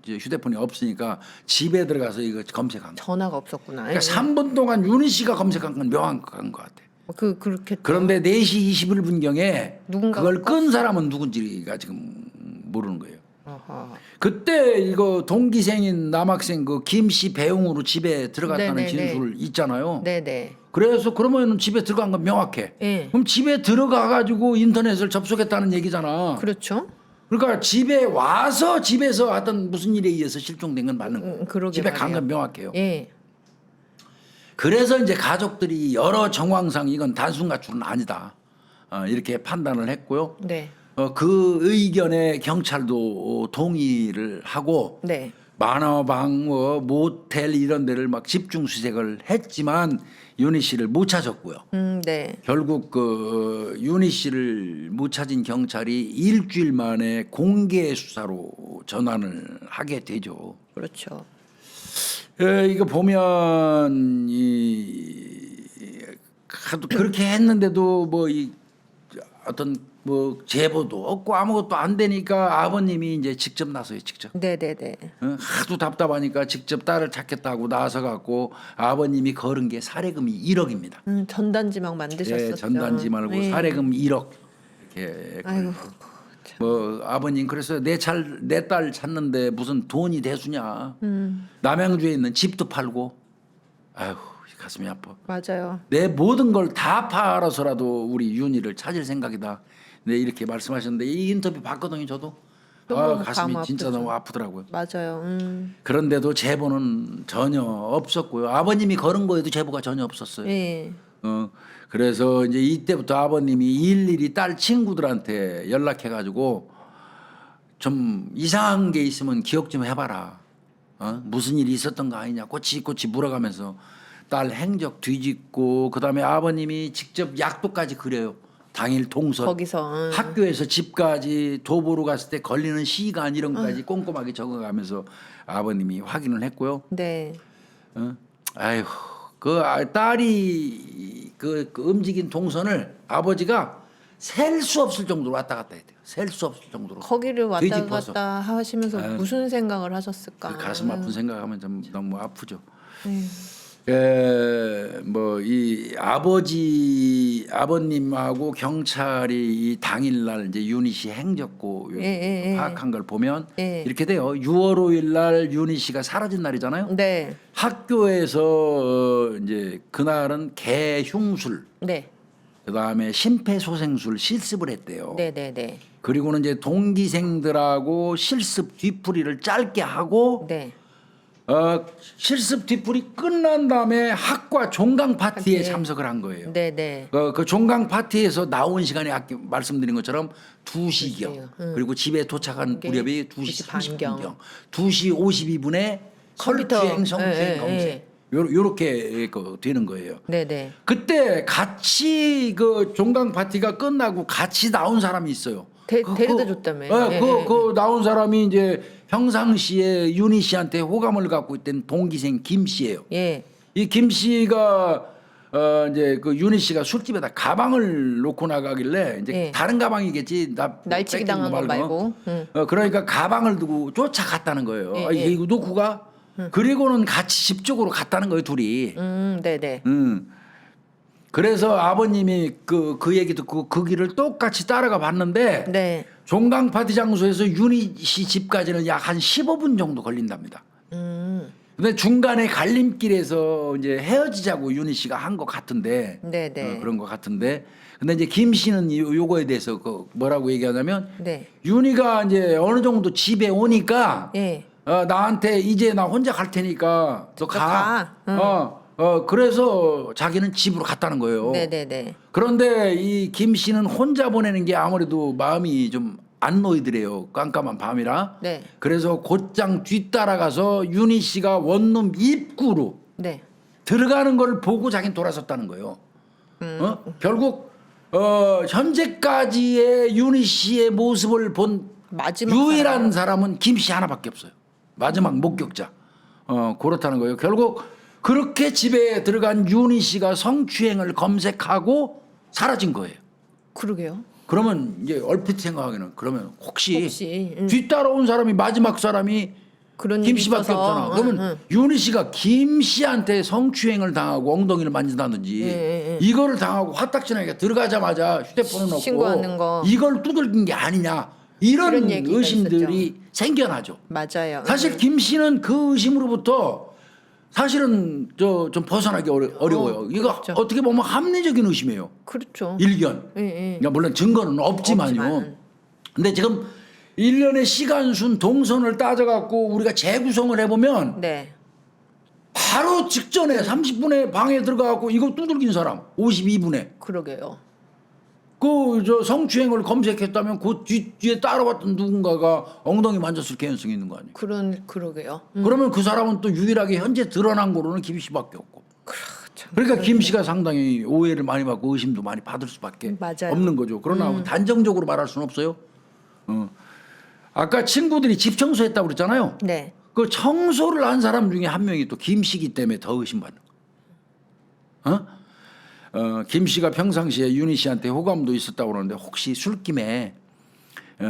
휴대폰이 없으니까 집에 들어가서 이거 검색한 거.
전화가 없었구나.
그러니까 3분 동안 윤희 씨가 검색한 건 명확한 것 같아요.
그렇게
그런데 4시 21분경에
누군가가
그걸 끈 사람은 누군지가 지금 모르는 거예요.
아하.
그때 이거 동기생인 남학생 그 김 씨 배웅으로 집에 들어갔다는
네네네.
진술 있잖아요.
네네.
그래서 그러면 집에 들어간 건 명확해.
예.
그럼 집에 들어가 가지고 인터넷을 접속했다는 얘기잖아.
그렇죠.
그러니까 집에 와서 집에서 하던 무슨 일에 의해서 실종된 건 맞는 거예요.
그러게
집에 간
말이에요.
건 명확해요.
예.
그래서 이제 가족들이 여러 정황상 이건 단순 가출은 아니다. 이렇게 판단을 했고요.
네.
그 의견에 경찰도 동의를 하고
네.
만화방, 모텔 이런 데를 막 집중 수색을 했지만 윤희 씨를 못 찾았고요.
네.
결국 그 윤희 씨를 못 찾은 경찰이 일주일 만에 공개 수사로 전환을 하게 되죠.
그렇죠.
이거 보면 그렇게 했는데도 뭐 이 어떤 뭐 제보도 없고 아무것도 안 되니까 아버님이 이제 직접 나서요. 직접.
네네네.
하도 답답하니까 직접 딸을 찾겠다고 나서 갖고 아버님이 걸은 게 사례금이 1억입니다.
전단지 막 만드셨었죠.
예, 전단지 말고
예.
사례금 1억 이렇게.
아이고.
뭐 아버님 그래서 내 딸 찾는데 무슨 돈이 대수냐. 남양주에 있는 집도 팔고. 아휴 가슴이 아파.
맞아요.
내 모든 걸 다 팔아서라도 우리 윤희를 찾을 생각이다. 네 이렇게 말씀하셨는데 이 인터뷰 봤거든요 저도.
너무
가슴이
마음
진짜
아프죠.
너무 아프더라고요.
맞아요.
그런데도 제보는 전혀 없었고요. 아버님이 걸은 거에도 제보가 전혀 없었어요.
예.
그래서 이제 이때부터 아버님이 일일이 딸 친구들한테 연락해가지고 좀 이상한 게 있으면 기억 좀 해봐라. 무슨 일이 있었던 거 아니냐 꼬치꼬치 물어가면서 딸 행적 뒤집고 그다음에 아버님이 직접 약도까지 그려요. 당일 동선
거기서
학교에서 집까지 도보로 갔을 때 걸리는 시간 이런 것까지 꼼꼼하게 적어가면서 아버님이 확인을 했고요.
네.
아이고 그 딸이 그 움직인 동선을 아버지가 셀 수 없을 정도로 왔다 갔다 했대요. 셀 수 없을 정도로.
거기를 왔다
뒤집어서.
갔다 하시면서 무슨 생각을 하셨을까?
그 가슴 아픈 생각하면 좀 너무 아프죠.
네.
뭐 이 아버님하고 경찰이 이 당일날 이제 윤희 씨 행적고 파악한 걸 보면 이렇게 돼요. 6월 5일날 윤희 씨가 사라진 날이잖아요.
네.
학교에서 이제 그날은 개흉술,
네.
그다음에 심폐소생술 실습을 했대요.
네네네.
그리고는 이제 동기생들하고 실습 뒤풀이를 짧게 하고
네.
실습 뒤풀이 끝난 다음에 학과 종강 파티에
파티에.
참석을 한 거예요.
네네.
그 종강 파티에서 나온 시간이 아까 말씀드린 것처럼 2시경 그리고 집에 도착한
그게
무렵이 2시
2시 반경.
30분경 2시 52분에
컴퓨터.
설주행 성추행
예, 예,
검색 요렇게 되는 거예요.
네네.
그때 같이 그 종강 파티가 끝나고 같이 나온 사람이 있어요.
데려다 줬다며.
그 나온 사람이 이제 평상시에 윤희 씨한테 호감을 갖고 있던 동기생 김 씨예요.
예.
이 김 씨가 이제 그 윤희 씨가 술집에다 가방을 놓고 나가길래 이제
예.
다른 가방이겠지.
날치기 당한 거 말고.
그러니까 가방을 두고 쫓아갔다는 거예요.
예,
이게
예.
이거 놓고 가? 그리고는 같이 집 쪽으로 갔다는 거예요, 둘이.
네네.
그래서 아버님이 그 얘기 듣고 그 길을 똑같이 따라가 봤는데
네.
종강 파티 장소에서 윤희 씨 집까지는 약 한 15분 정도 걸린답니다. 근데 중간에 갈림길에서 이제 헤어지자고 윤희 씨가 한 것 같은데,
네네.
그런 것 같은데, 근데 이제 김 씨는 요거에 대해서 그 뭐라고 얘기하냐면,
네.
윤희가 이제 어느 정도 집에 오니까,
예.
나한테 이제 나 혼자 갈 테니까 너 가. 그래서 자기는 집으로 갔다는 거예요.
네네네.
그런데 이 김 씨는 혼자 보내는 게 아무래도 마음이 좀 안 놓이더래요. 깜깜한 밤이라.
네.
그래서 곧장 뒤따라가서 윤희 씨가 원룸 입구로
네.
들어가는 걸 보고 자기는 돌아섰다는 거예요. 결국 현재까지의 윤희 씨의 모습을 본
마지막
유일한 사람은 김 씨 하나밖에 없어요. 마지막 목격자. 그렇다는 거예요. 결국 그렇게 집에 들어간 윤희 씨가 성추행을 검색하고 사라진 거예요.
그러게요.
그러면 이제 얼핏 생각하기는 그러면 혹시 뒤따라온 사람이 마지막 사람이
그런
김
일이
씨밖에
있어서.
없잖아. 그러면 윤희 씨가 김 씨한테 성추행을 당하고 엉덩이를 만진다든지 이거를 당하고 화딱지나게 들어가자마자 휴대폰을 넣고
신고하는 거.
이걸 두들긴 게 아니냐 이런
그런 얘기가
의심들이 생겨나죠.
맞아요.
사실 김 씨는 그 의심으로부터 사실은 좀 벗어나기 어려워요. 이거
그렇죠.
어떻게 보면 합리적인 의심이에요.
그렇죠.
일견.
예.
그러니까 물론 증거는 없지만요. 근데 지금 일련의 시간순 동선을 따져갖고 우리가 재구성을 해보면
네.
바로 직전에 30분에 방에 들어가갖고 이거 두들긴 사람 52분에
그러게요.
그 저 성추행을 검색했다면 그 뒤에 따라왔던 누군가가 엉덩이 만졌을 가능성이 있는 거 아니에요.
그러게요.
그러면 그 사람은 또 유일하게 현재 드러난 거로는 김 씨밖에 없고.
그렇죠.
그러니까 김 씨가 상당히 오해를 많이 받고 의심도 많이 받을 수밖에
맞아요.
없는 거죠. 그러나 단정적으로 말할 수는 없어요. 아까 친구들이 집 청소했다고 그랬잖아요.
네.
그 청소를 한 사람 중에 한 명이 또 김 씨기 때문에 더 의심받는 거. 김 씨가 평상시에 윤희 씨한테 호감도 있었다고 그러는데 혹시 술김에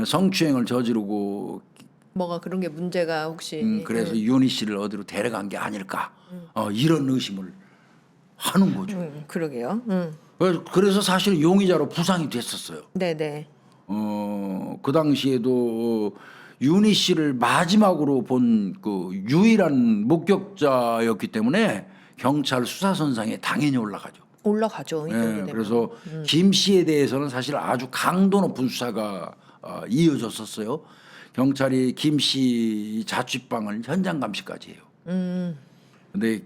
성추행을 저지르고
뭐가 그런 게 문제가 혹시
그래서 윤희 씨를 어디로 데려간 게 아닐까 이런 의심을 하는 거죠.
그러게요.
그래서 사실 용의자로 부상이 됐었어요.
네네.
그 당시에도 윤희 씨를 마지막으로 본 그 유일한 목격자였기 때문에 경찰 수사선상에 당연히 올라가죠.
올라가죠. 이 정도 되면.
그래서 김 씨에 대해서는 사실 아주 강도 높은 수사가 이어졌었어요. 경찰이 김 씨 자취방을 현장 감시까지 해요. 근데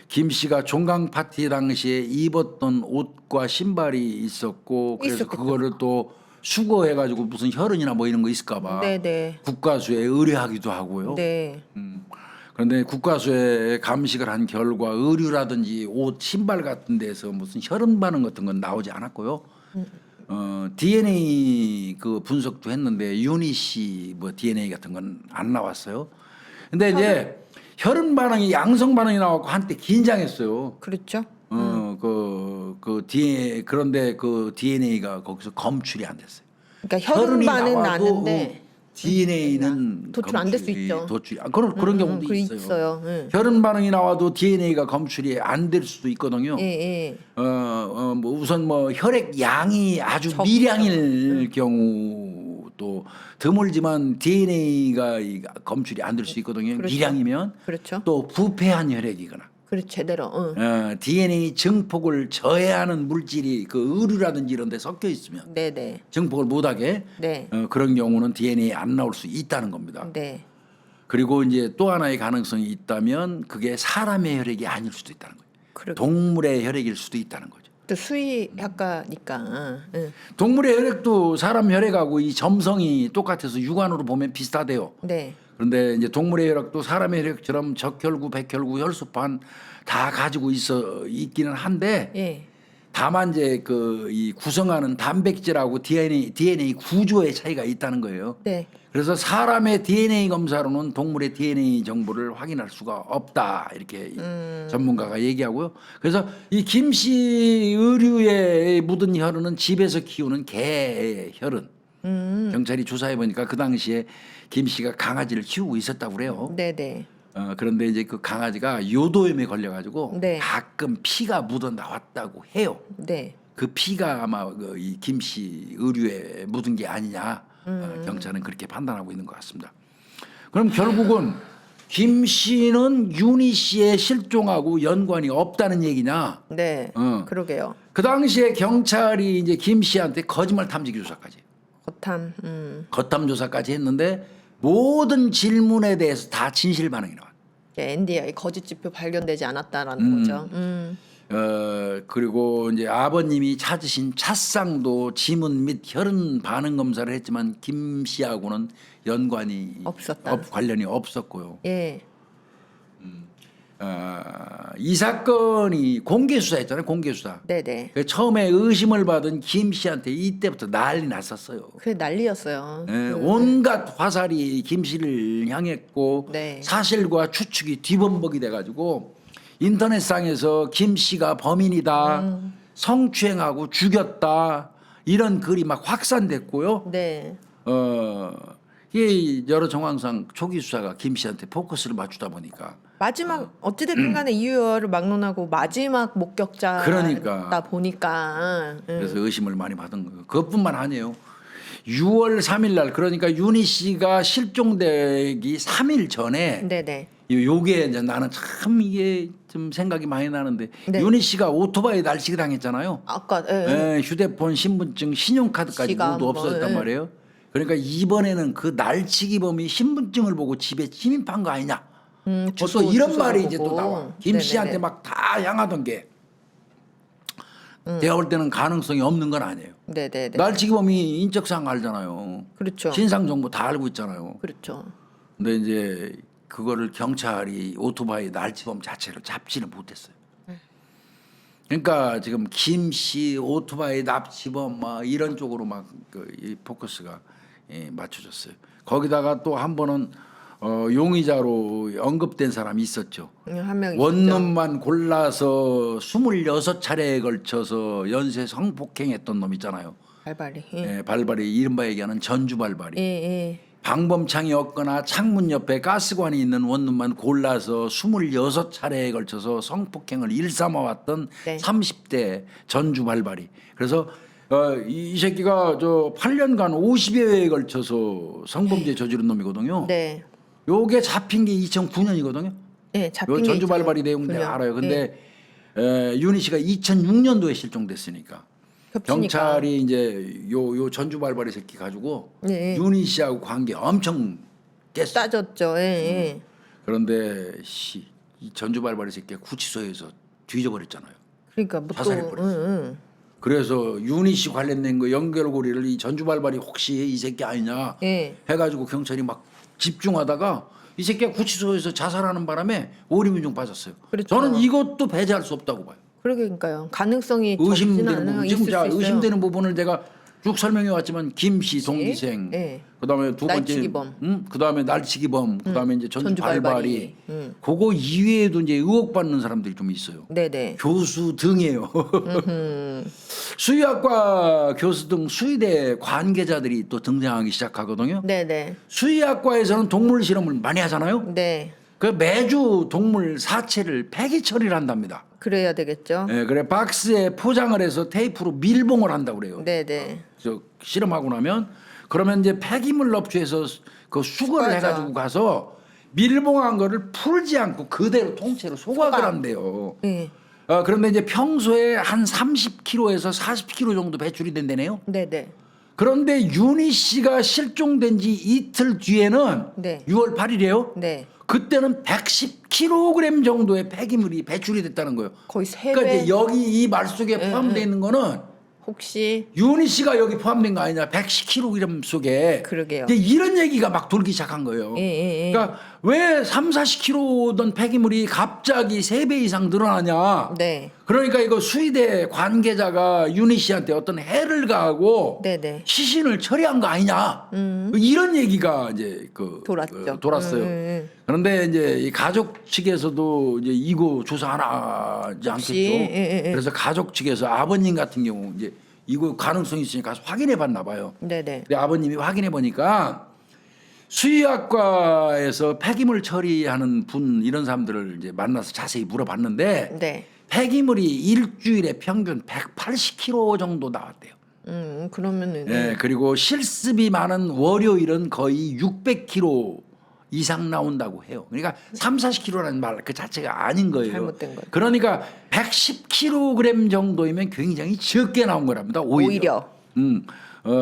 김 씨가 종강 파티 당시에 입었던 옷과 신발이 있었고 그래서
있었겠죠.
그거를 또 수거해가지고 무슨 혈흔이나 뭐 이런 거 있을까봐
네네.
국과수에 의뢰하기도 하고요.
네.
그런데 국과수에 감식을 한 결과 의류라든지 옷, 신발 같은 데서 무슨 혈흔 반응 같은 건 나오지 않았고요. DNA 그 분석도 했는데 윤희 씨 뭐 DNA 같은 건 안 나왔어요. 근데 이제 혈흔 반응이 양성 반응이 나왔고 한때 긴장했어요.
그렇죠.
그 DNA 그런데 그 DNA가 거기서 검출이 안 됐어요.
그러니까 혈흔반은
나와도
나는데
DNA는
도출 안 될 수 있죠.
그런 경우도
그
있어요.
응.
혈흔 반응이 나와도 DNA가 검출이 안 될 수도 있거든요.
예.
뭐 우선 뭐 혈액 양이 아주 미량일 경우도 드물지만 DNA가 검출이 안 될 수 있거든요.
그렇죠.
미량이면
그렇죠.
또 부패한 혈액이거나
그렇죠. 제대로.
DNA 증폭을 저해하는 물질이 그 의류라든지 이런 데 섞여 있으면
네네.
증폭을 못하게
네.
그런 경우는 DNA 안 나올 수 있다는 겁니다.
네.
그리고 이제 또 하나의 가능성이 있다면 그게 사람의 혈액이 아닐 수도 있다는 거예요.
그러게.
동물의 혈액일 수도 있다는 거죠.
또 수의학과니까.
동물의 혈액도 사람 혈액하고 이 점성이 똑같아서 육안으로 보면 비슷하대요.
네.
그런데 이제 동물의 혈액도 사람의 혈액처럼 적혈구, 백혈구, 혈소판 다 가지고 있기는 한데
예.
다만 이제 그 이 구성하는 단백질하고 DNA 구조의 차이가 있다는 거예요.
네.
그래서 사람의 DNA 검사로는 동물의 DNA 정보를 확인할 수가 없다 이렇게 전문가가 얘기하고요. 그래서 이 김 씨 의류에 묻은 혈흔은 집에서 키우는 개의 혈흔. 경찰이 조사해 보니까 그 당시에 김 씨가 강아지를 키우고 있었다고 그래요.
네네.
그런데 이제 그 강아지가 요도염에 걸려가지고
네.
가끔 피가 묻어 나왔다고 해요.
네.
그 피가 아마 이 김 씨 의류에 묻은 게 아니냐 경찰은 그렇게 판단하고 있는 것 같습니다. 그럼 결국은 김 씨는 윤희 씨의 실종하고 연관이 없다는 얘기냐?
네. 그러게요.
그 당시에 경찰이 이제 김 씨한테 거짓말 탐지기 조사까지
거탐.
거탐 조사까지 했는데 모든 질문에 대해서 다 진실 반응이 나와요.
NDI 거짓 지표 발견되지 않았다라는 거죠.
그리고 이제 아버님이 찾으신 찻상도 지문 및 혈흔 반응 검사를 했지만 김 씨하고는 연관이
없었다.
관련이 없었고요.
예.
이 사건이 공개 수사했잖아요. 공개 수사.
네네.
처음에 의심을 받은 김 씨한테 이때부터 난리 났었어요.
그게 난리였어요.
온갖 화살이 김 씨를 향했고
네.
사실과 추측이 뒤범벅이 돼가지고 인터넷상에서 김 씨가 범인이다, 성추행하고 죽였다 이런 글이 막 확산됐고요.
네.
이게 여러 정황상 초기 수사가 김 씨한테 포커스를 맞추다 보니까
마지막 어찌됐든 간에 이유를 막론하고 마지막 목격자다
그러니까.
보니까
그래서 의심을 많이 받은 거예요. 그것뿐만 아니에요. 6월 3일 날 그러니까 윤희 씨가 실종되기 3일 전에
네네.
요게 이제 나는 참 이게 좀 생각이 많이 나는데
네.
윤희 씨가 오토바이 날치기 당했잖아요.
아까
휴대폰, 신분증, 신용카드까지
지갑
모두
뭐,
없어졌단 말이에요. 그러니까 이번에는 그 날치기범이 신분증을 보고 집에 침입한 거 아니냐. 또 이런 말이 이제 또 나와. 김 씨한테 막 다 향하던 게 내가 볼 때는 가능성이 없는 건 아니에요.
네네네.
날치기범이 인적사항 알잖아요.
그렇죠.
신상 정보 다 알고 있잖아요.
그렇죠.
근데 이제 그거를 경찰이 오토바이 날치범 자체를 잡지는 못했어요. 그러니까 지금 김 씨 오토바이 납치범 막 이런 쪽으로 막 이 포커스가 맞춰졌어요. 거기다가 또 한 번은 용의자로 언급된 사람이 있었죠.
한 명 있었죠.
원룸만 골라서 26차례에 걸쳐서 연쇄 성폭행했던 놈 있잖아요.
발발이.
예, 발발이 이른바 얘기하는 전주 발발이.
예, 예.
방범창이 없거나 창문 옆에 가스관이 있는 원룸만 골라서 26차례에 걸쳐서 성폭행을 일삼아왔던
네.
30대 전주 발발이. 그래서 이 새끼가 저 8년간 50여 회에 걸쳐서 성범죄 저지른 놈이거든요.
네.
요게 잡힌 게 2009년이거든요.
네, 잡힌
요
게
전주
있죠.
발발이 내용 내가
그냥.
알아요.
예.
근데 윤희 씨가 2006년도에 실종됐으니까
겹치니까.
경찰이 이제 요 전주 발발이 새끼 가지고
네.
윤희 씨하고 관계 엄청 깼어.
따졌죠. 예, 예.
그런데 이 전주 발발이 새끼 구치소에서 뒤져버렸잖아요.
그러니까 뭐 또
자살해버렸어요. 그래서 윤희 씨 관련된 거 연결고리를 이 전주 발발이 혹시 이 새끼 아니냐
예.
해가지고 경찰이 막 집중하다가 이 새끼가 구치소에서 자살하는 바람에 오리무중 빠졌어요.
그렇죠.
저는 이것도 배제할 수 없다고 봐요.
그러니까요. 가능성이 적지는
의심되는
않아요.
부분,
있을
지금
수
자
있어요.
의심되는 부분을 제가 쭉 설명해 왔지만 김씨 동기생,
예.
그다음에 두 번째,
날치기범.
그다음에 날치기범, 그다음에 이제 전주
전주
발발이,
발발이.
그거 이외에도 이제 의혹받는 사람들이 좀 있어요.
네네.
교수 등이에요. 수의학과 교수 등 수의대 관계자들이 또 등장하기 시작하거든요.
네네.
수의학과에서는 동물 실험을 많이 하잖아요.
네.
그 매주 동물 사체를 폐기 처리를 한답니다.
그래야 되겠죠.
예, 그래 박스에 포장을 해서 테이프로 밀봉을 한다고 그래요.
네네.
저 실험하고 나면 그러면 이제 폐기물 업체에서 그 수거를
수거하죠.
해가지고 가서 밀봉한 거를 풀지 않고 그대로 통째로 소각을
소각.
한대요.
예.
그런데 이제 평소에 한 30kg에서 40kg 정도 배출이 된다네요.
네네.
그런데 윤희 씨가 실종된 지 이틀 뒤에는
네.
6월 8일이에요.
네.
그때는 110kg 정도의 폐기물이 배출이 됐다는 거예요.
거의 세
그러니까
배.
이제 여기 이 말 속에 포함되어 있는 거는
혹시
윤희 씨가 여기 포함된 거 아니냐? 110kg 속에.
그러게요.
이제 이런 얘기가 막 돌기 시작한 거예요.
예.
그러니까 왜 3, 40kg던 폐기물이 갑자기 3배 이상 늘어나냐?
네.
그러니까 이거 수의대 관계자가 윤희 씨한테 어떤 해를 가하고
네네.
시신을 처리한 거 아니냐? 이런 얘기가 이제
돌았죠.
돌았어요. 그런데 이제 이 가족 측에서도 이제 이거 조사 안 하지 않겠죠.
예.
그래서 가족 측에서 아버님 같은 경우 이제 이거 가능성이 있으니까 가서 확인해 봤나 봐요.
네네.
근데 아버님이 확인해 보니까 수의학과에서 폐기물 처리하는 분 이런 사람들을 이제 만나서 자세히 물어봤는데
네.
폐기물이 일주일에 평균 180kg 정도 나왔대요.
그러면은
네, 그리고 실습이 많은 월요일은 거의 600kg 이상 나온다고 해요. 그러니까 3, 40kg라는 말 그 자체가 아닌 거예요.
잘못된 거예요.
그러니까 110kg 정도이면 굉장히 적게 나온 거랍니다. 오히려.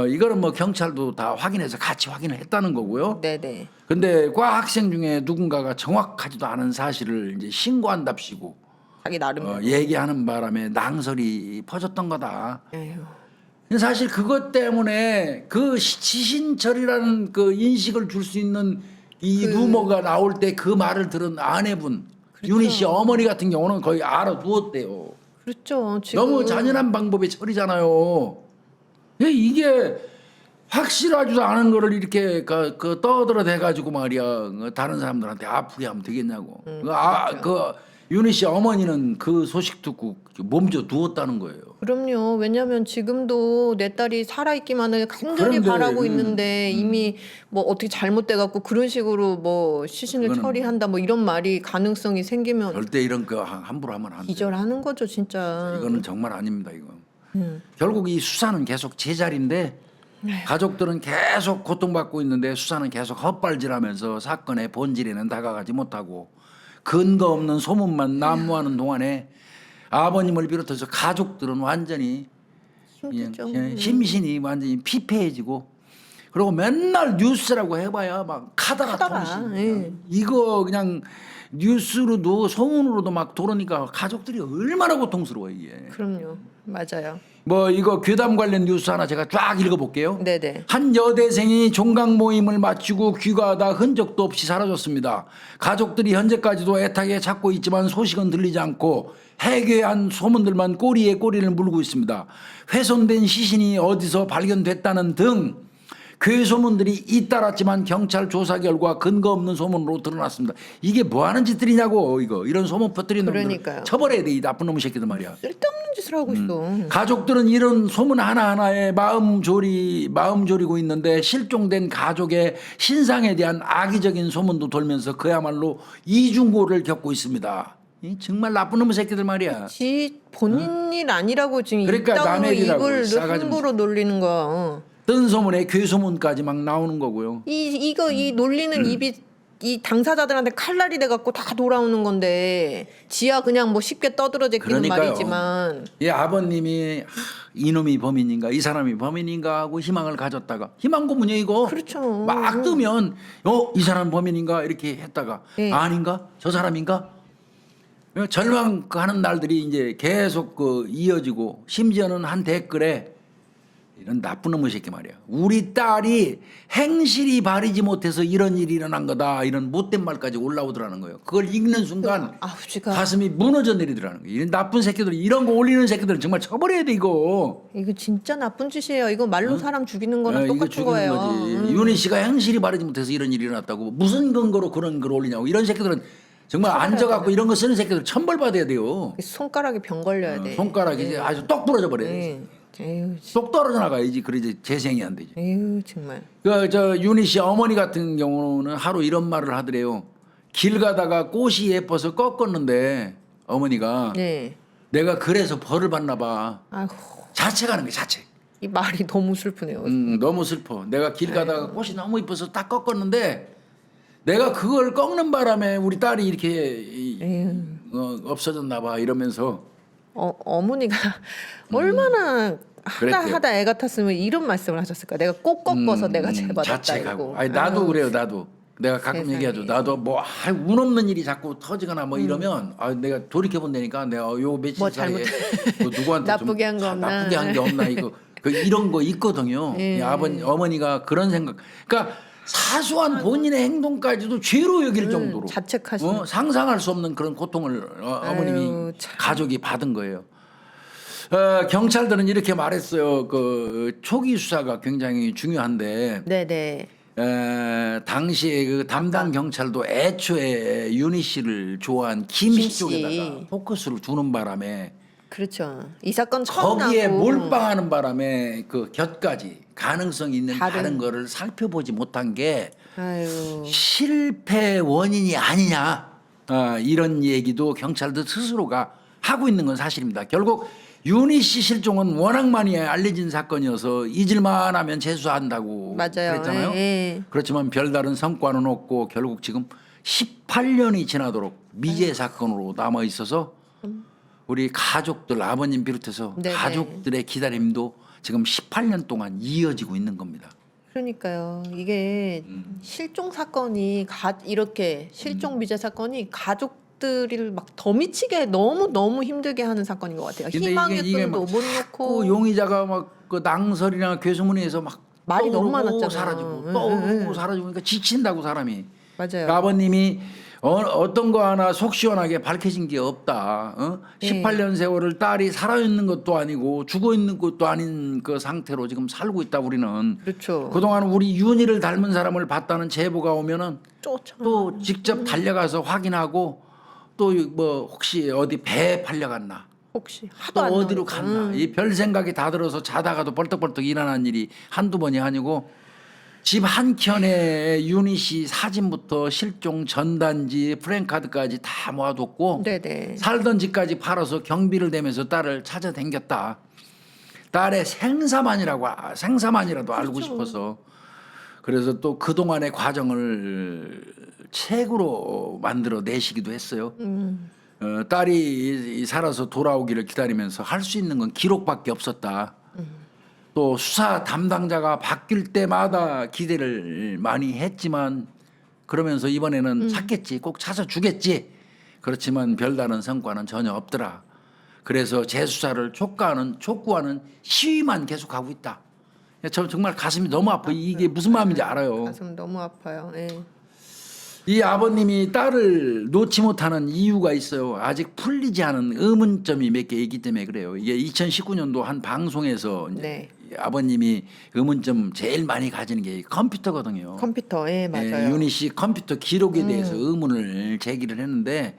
이거는 뭐 경찰도 다 확인해서 같이 확인을 했다는 거고요.
네네.
근데 과 학생 중에 누군가가 정확하지도 않은 사실을 이제 신고한답시고
자기 나름.
얘기하는 바람에 낭설이 퍼졌던 거다.
에휴.
근데 사실 그것 때문에 그 시신처리라는 그 인식을 줄 수 있는 이 루머가 나올 때 그 말을 들은 아내분
그렇죠.
윤희 씨 어머니 같은 경우는 거의 알아두었대요.
그렇죠. 지금
너무 잔인한 방법의 처리잖아요. 이게 확실하지도 않은 거를 이렇게 그 떠들어 대가지고 말이야 다른 사람들한테 아프게 하면 되겠냐고. 그 윤희 씨 어머니는 그 소식 듣고 몸져 누웠다는 거예요.
그럼요. 왜냐하면 지금도 내 딸이 살아있기만을 간절히
그런데,
바라고 있는데 이미 뭐 어떻게 잘못돼갖고 그런 식으로 뭐 시신을
그거는
처리한다 뭐 이런 말이 가능성이 생기면
절대 이런 거 함부로 하면 안 돼.
기절하는 거죠 진짜.
이거는 정말 아닙니다. 이거. 결국 이 수사는 계속 제자리인데 가족들은 계속 고통받고 있는데 수사는 계속 헛발질하면서 사건의 본질에는 다가가지 못하고 근거 없는 소문만 난무하는 동안에 아버님을 비롯해서 가족들은 완전히
힘들죠.
심신이 완전히 피폐해지고 그리고 맨날 뉴스라고 해봐야 막 카더라 통신
예.
이거 그냥 뉴스로도 소문으로도 막 돌으니까 가족들이 얼마나 고통스러워요 이게.
그럼요. 맞아요.
뭐 이거 괴담 관련 뉴스 하나 제가 쫙 읽어볼게요.
네네.
한 여대생이 종강 모임을 마치고 귀가하다 흔적도 없이 사라졌습니다. 가족들이 현재까지도 애타게 찾고 있지만 소식은 들리지 않고 해괴한 소문들만 꼬리에 꼬리를 물고 있습니다. 훼손된 시신이 어디서 발견됐다는 등 괴소문들이 잇따랐지만 경찰 조사 결과 근거 없는 소문으로 드러났습니다. 이게 뭐 하는 짓들이냐고 이거. 이런 소문 퍼뜨리는 놈들
그러니까요.
처벌해야 돼. 이 나쁜 놈의 새끼들 말이야.
쓸데없는 짓을 하고 있어.
가족들은 이런 소문 하나하나에 마음 졸이고 있는데 실종된 가족의 신상에 대한 악의적인 소문도 돌면서 그야말로 이중고를 겪고 있습니다. 이 정말 나쁜 놈의 새끼들 말이야.
지 본인 일 아니라고 지금
그러니까
이따위로
남의 일이라고
이걸
싸가지
함부로 놀리는 거야.
뜬 소문에 괴소문까지 막 나오는 거고요.
이 놀리는 입이 이 당사자들한테 칼날이 돼 갖고 다 돌아오는 건데 지야 그냥 뭐 쉽게 떠들어제끼는
그러니까요.
말이지만
이 아버님이 이놈이 범인인가 이 사람이 범인인가 하고 희망을 가졌다가 희망 고문이야 이거.
그렇죠.
막 뜨면 이 사람 범인인가 이렇게 했다가
네.
아닌가 저 사람인가 절망하는 날들이 이제 계속 이어지고 심지어는 한 댓글에 이런 나쁜 놈의 새끼 말이야. 우리 딸이 행실이 바르지 못해서 이런 일이 일어난 거다. 이런 못된 말까지 올라오더라는 거예요. 그걸 읽는 순간
아버지가
가슴이 무너져 내리더라는 거예요. 이런 나쁜 새끼들 이런 거 올리는 새끼들은 정말 처벌해야 돼 이거.
이거 진짜 나쁜 짓이에요. 이거 말로 사람 죽이는 거랑
이거
똑같은
죽이는
거예요.
거지. 윤희 씨가 행실이 바르지 못해서 이런 일이 일어났다고 무슨 근거로 그런 걸 올리냐고. 이런 새끼들은 정말 앉아갖고 이런 거 쓰는 새끼들 천벌 받아야 돼요.
손가락에 병 걸려야 돼.
손가락이 이제 아주 똑 부러져 버려야 돼.
네. 에휴,
똑 떨어져 나가야지. 그러지 재생이 안 되지.
에휴 정말.
저 윤희 씨 어머니 같은 경우는 하루 이런 말을 하더래요. 길 가다가 꽃이 예뻐서 꺾었는데 어머니가
네.
내가 그래서 벌을 받나 봐.
아이고
자책하는 게 자책.
이 말이 너무 슬프네요.
너무 슬퍼. 내가 길 가다가 꽃이 너무 이뻐서 딱 꺾었는데 내가 그걸 꺾는 바람에 우리 딸이 이렇게 없어졌나 봐 이러면서
어머니가 얼마나
그랬대요.
하다 애 같았으면 이런 말씀을 하셨을까. 내가 꼭 꺾어서 내가 죄받았다
자책하고.
이러고.
아니 나도 그래요. 나도 내가 가끔
세상에.
얘기하죠. 나도 운 없는 일이 자꾸 터지거나 뭐 이러면 내가 돌이켜 본다니까 내가 요 며칠
뭐
사이에 뭐 누구한테
나쁘게 한 거 없나?
나쁘게 한 게 없나 이거 이런 거 있거든요. 이 어머니가 그런 생각. 그러니까 사소한 본인의 행동까지도 죄로 여길 정도로
자책하시는.
상상할 수 없는 그런 고통을 어머님이
아유, 참.
가족이 받은 거예요. 경찰들은 이렇게 말했어요. 초기 수사가 굉장히 중요한데
네네.
당시에 그 담당 경찰도 애초에 윤희 씨를 좋아한 김씨
김 씨.
쪽에다가 포커스를 두는 바람에
그렇죠. 이 사건 처음
거기에
나고
몰빵하는 바람에 그 곁까지 가능성 있는 다른 거를 살펴보지 못한 게
아유.
실패 원인이 아니냐 이런 얘기도 경찰들 스스로가 하고 있는 건 사실입니다. 결국 윤희 씨 실종은 워낙 많이 알려진 사건이어서 잊을만 하면 재수한다고
맞아요.
그랬잖아요.
예.
그렇지만 별다른 성과는 없고 결국 지금 18년이 지나도록 미제 사건으로 남아 있어서 우리 가족들 아버님 비롯해서
네네.
가족들의 기다림도 지금 18년 동안 이어지고 있는 겁니다.
그러니까요. 이게 실종 사건이 이렇게 실종 미제 사건이 가족들을 막 더 미치게 너무 힘들게 하는 사건인 것 같아요.
근데
희망의
이게
끈도
막
못 놓고
그 용의자가 막 그 낭설이나 괴소문에서 막
말이 너무
떠오르고
많았잖아요.
사라지고 떠오르고 사라지고 그러니까 지친다고 사람이.
맞아요.
아버님이 어떤 거 하나 속 시원하게 밝혀진 게 없다. 18년 세월을 딸이 살아있는 것도 아니고 죽어있는 것도 아닌 그 상태로 지금 살고 있다 우리는.
그렇죠.
그동안 우리 윤희를 닮은 사람을 봤다는 제보가 오면은 또 직접 달려가서 확인하고 또 뭐 혹시 어디 배에 팔려갔나
혹시
또
하도 안
어디로
나오니까.
갔나 이 별 생각이 다 들어서 자다가도 벌떡벌떡 일어난 일이 한두 번이 아니고 집 한켠에 윤희 씨 사진부터 실종 전단지 프랭카드까지 다 모아뒀고
네네.
살던 집까지 팔아서 경비를 대면서 딸을 찾아댕겼다. 딸의 생사만이라도 알고 싶어서 그래서 또 그동안의 과정을 책으로 만들어 내시기도 했어요. 딸이 살아서 돌아오기를 기다리면서 할 수 있는 건 기록밖에 없었다. 또 수사 담당자가 바뀔 때마다 기대를 많이 했지만 그러면서 이번에는 찾겠지, 꼭 찾아주겠지. 그렇지만 별다른 성과는 전혀 없더라. 그래서 재수사를 촉구하는 시위만 계속하고 있다. 저 정말 가슴이 너무 아파. 이게 무슨 마음인지 알아요.
가슴 너무 아파요. 예.
이 아버님이 딸을 놓지 못하는 이유가 있어요. 아직 풀리지 않은 의문점이 몇 개 있기 때문에 그래요. 이게 2019년도 한 방송에서
네.
아버님이 의문점 제일 많이 가지는 게 컴퓨터거든요.
컴퓨터, 예, 맞아요.
유닛이 컴퓨터 기록에 대해서 의문을 제기를 했는데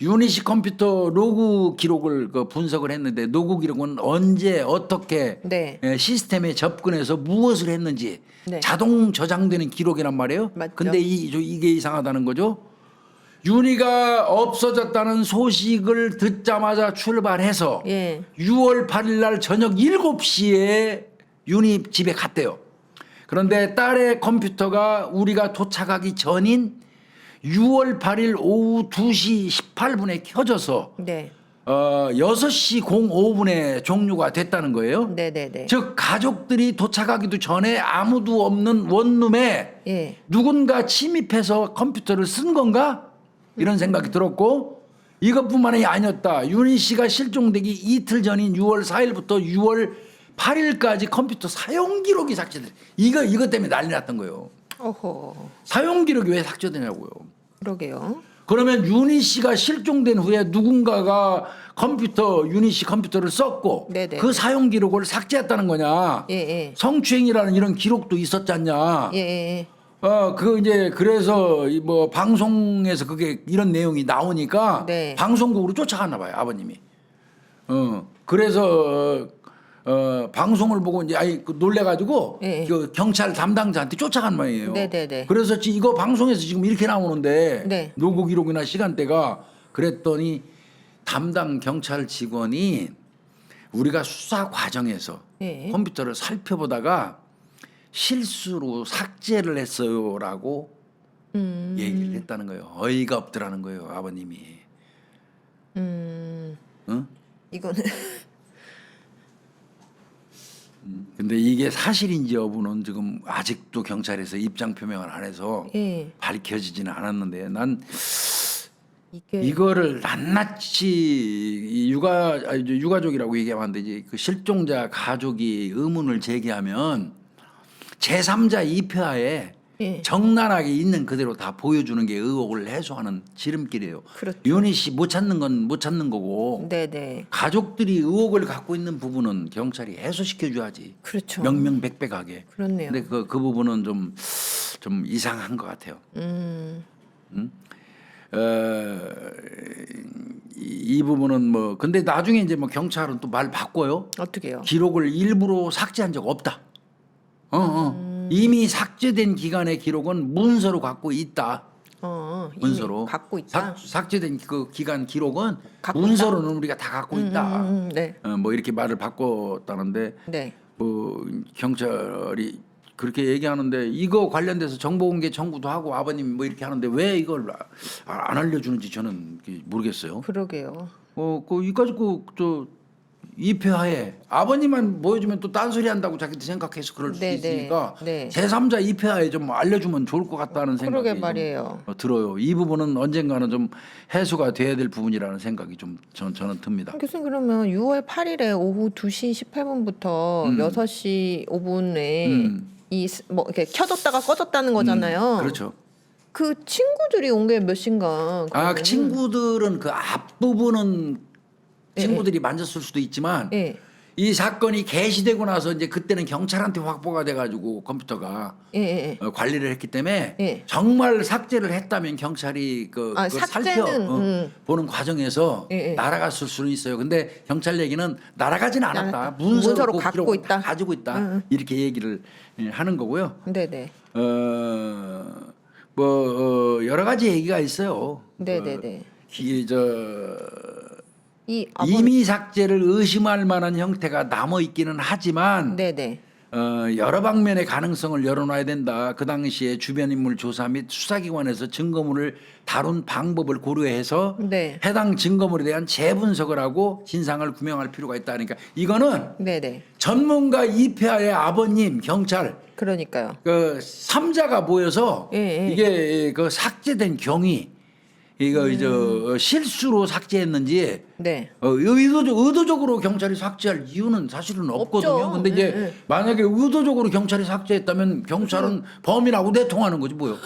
유닛이 컴퓨터 로그 기록을 그 분석을 했는데 로그 기록은 언제 어떻게
네.
시스템에 접근해서 무엇을 했는지
네.
자동 저장되는 기록이란 말이에요.
맞죠.
근데 이게 이상하다는 거죠. 윤희가 없어졌다는 소식을 듣자마자 출발해서
예.
6월 8일 날 저녁 7시에 윤희 집에 갔대요. 그런데 딸의 컴퓨터가 우리가 도착하기 전인 6월 8일 오후 2시 18분에 켜져서
네.
6시 05분에 종료가 됐다는 거예요.
네네네.
즉 가족들이 도착하기도 전에 아무도 없는 원룸에
예.
누군가 침입해서 컴퓨터를 쓴 건가? 이런 생각이 들었고 이것뿐만이 아니었다. 윤희 씨가 실종되기 이틀 전인 6월 4일부터 6월 8일까지 컴퓨터 사용 기록이 삭제돼. 이거 때문에 난리 났던 거예요.
어허.
사용 기록이 왜 삭제되냐고요.
그러게요.
그러면 윤희 씨가 실종된 후에 누군가가 윤희 씨 컴퓨터를 썼고
네네.
그 사용 기록을 삭제했다는 거냐.
예, 예.
성추행이라는 이런 기록도 있었지 않냐.
예, 예.
이제 그래서 뭐 방송에서 그게 이런 내용이 나오니까
네.
방송국으로 쫓아갔나 봐요, 아버님이. 그래서 방송을 보고 이제 놀래가지고
예, 예.
그 경찰 담당자한테 쫓아간 모양이에요.
네네네.
그래서 이거 방송에서 지금 이렇게 나오는데
네.
노고 기록이나 시간대가 그랬더니 담당 경찰 직원이 우리가 수사 과정에서
예.
컴퓨터를 살펴보다가 실수로 삭제를 했어요라고 얘기를 했다는 거예요. 어이가 없더라는 거예요, 아버님이. 응?
이거는
근데 이게 사실인지 여부는 지금 아직도 경찰에서 입장 표명을 안 해서
예.
밝혀지지는 않았는데 난
이게
이거를 낱낱이 유가족이라고 얘기하면 안 되지. 그 실종자 가족이 의문을 제기하면 제3자 입회하에
예.
정난하게 있는 그대로 다 보여주는 게 의혹을 해소하는 지름길이에요.
그렇죠.
윤희 씨 못 찾는 건 못 찾는 거고
네네.
가족들이 의혹을 갖고 있는 부분은 경찰이 해소시켜줘야지.
그렇죠.
명명백백하게.
그렇네요.
근데 그 부분은 좀 이상한 것 같아요. 이 부분은 뭐 근데 나중에 이제 뭐 경찰은 또 말 바꿔요.
어떻게요?
기록을 일부러 삭제한 적 없다. 이미 삭제된 기간의 기록은 문서로 갖고 있다.
이미
문서로
갖고 있다.
삭제된 그 기간 기록은
갖고
문서로는 우리가 다 갖고 있다.
네.
뭐 이렇게 말을 바꿨다는데
네.
뭐 경찰이 그렇게 얘기하는데 이거 관련돼서 정보공개 청구도 하고 아버님 뭐 이렇게 하는데 왜 이걸 안 알려주는지 저는 모르겠어요.
그러게요.
이까지 저 입회하에 아버님만 보여주면 또 딴소리 한다고 자기들 생각해서 그럴 수도
네,
있으니까
네.
제3자 입회하에 좀 알려주면 좋을 것 같다는 생각이
그러게
좀
말이에요.
들어요. 이 부분은 언젠가는 좀 해소가 돼야 될 부분이라는 생각이 좀 저는 듭니다.
교수님 그러면 6월 8일에 오후 2시 18분부터 6시 5분에 뭐 이렇게 켜졌다가 꺼졌다는 거잖아요.
그렇죠.
그 친구들이 온 게 몇 시인가?
그
그러면은?
친구들은 그 앞부분은 친구들이 만졌을 수도 있지만
예.
이 사건이 개시되고 나서 이제 그때는 경찰한테 확보가 돼가지고 컴퓨터가
예.
관리를 했기 때문에
예.
정말 삭제를 했다면 경찰이 그걸
삭제는,
살펴보는 과정에서
예.
날아갔을 수는 있어요. 근데 경찰 얘기는 날아가지는 않았다.
문서로
그
갖고
기록을
있다.
다 가지고 있다. 이렇게 얘기를 하는 거고요.
네네.
여러 가지 얘기가 있어요.
네네네.
이미 삭제를 의심할 만한 형태가 남아 있기는 하지만
네네.
여러 방면의 가능성을 열어놔야 된다. 그 당시에 주변 인물 조사 및 수사기관에서 증거물을 다룬 방법을 고려해서
네.
해당 증거물에 대한 재분석을 하고 진상을 구명할 필요가 있다. 그러니까 이거는
네네.
전문가 입회하의 아버님 경찰
그러니까요.
그 3자가 모여서
예.
이게 그 삭제된 경위 이거 실수로 삭제했는지
네.
의도적으로 경찰이 삭제할 이유는 사실은 없거든요.
없죠.
근데 이제
네.
만약에 의도적으로 경찰이 삭제했다면 경찰은 범인하고 내통하는 거지 뭐요.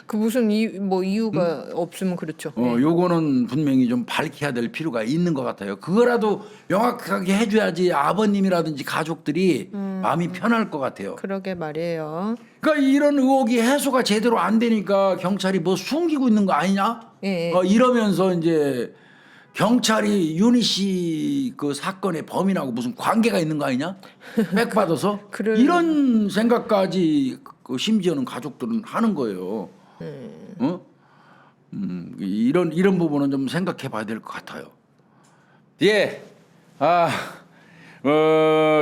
그 무슨 이유가 없으면 그렇죠. 네.
요거는 분명히 좀 밝혀야 될 필요가 있는 것 같아요. 그거라도 명확하게 해줘야지 아버님이라든지 가족들이 마음이 편할 것 같아요.
그러게 말이에요.
그러니까 이런 의혹이 해소가 제대로 안 되니까 경찰이 뭐 숨기고 있는 거 아니냐?
예.
이러면서 이제 경찰이 윤희 씨 그 사건의 범인하고 무슨 관계가 있는 거 아니냐? 백 받아서 이런 생각까지 그 심지어는 가족들은 하는 거예요. 이런 부분은 좀 생각해봐야 될 것 같아요. 예,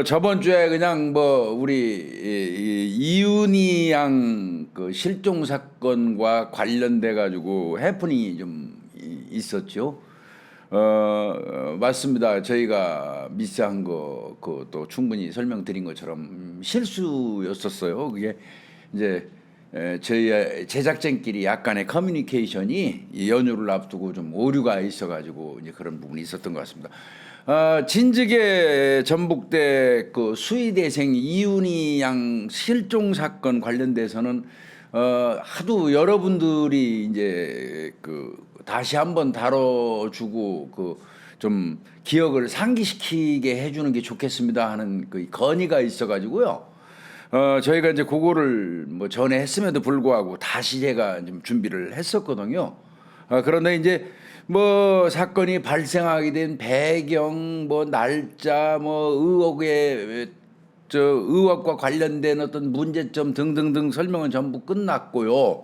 저번 주에 그냥 뭐 우리 이윤희 양 그 실종 사건과 관련돼 가지고 해프닝이 좀 있었죠. 맞습니다. 저희가 미스한 거 그것도 충분히 설명드린 것처럼 실수였었어요. 그게 이제 저희 제작진끼리 약간의 커뮤니케이션이 연휴를 앞두고 좀 오류가 있어가지고 이제 그런 부분이 있었던 것 같습니다. 진즉에 전북대 그 수의대생 이윤희 양 실종 사건 관련돼서는 하도 여러분들이 이제 그 다시 한번 다뤄주고 그 좀 기억을 상기시키게 해주는 게 좋겠습니다 하는 그 건의가 있어가지고요. 저희가 이제 그거를 뭐 전에 했음에도 불구하고 다시 제가 좀 준비를 했었거든요. 그런데 이제 뭐 사건이 발생하게 된 배경, 뭐 날짜, 뭐 의혹과 관련된 어떤 문제점 등등등 설명은 전부 끝났고요.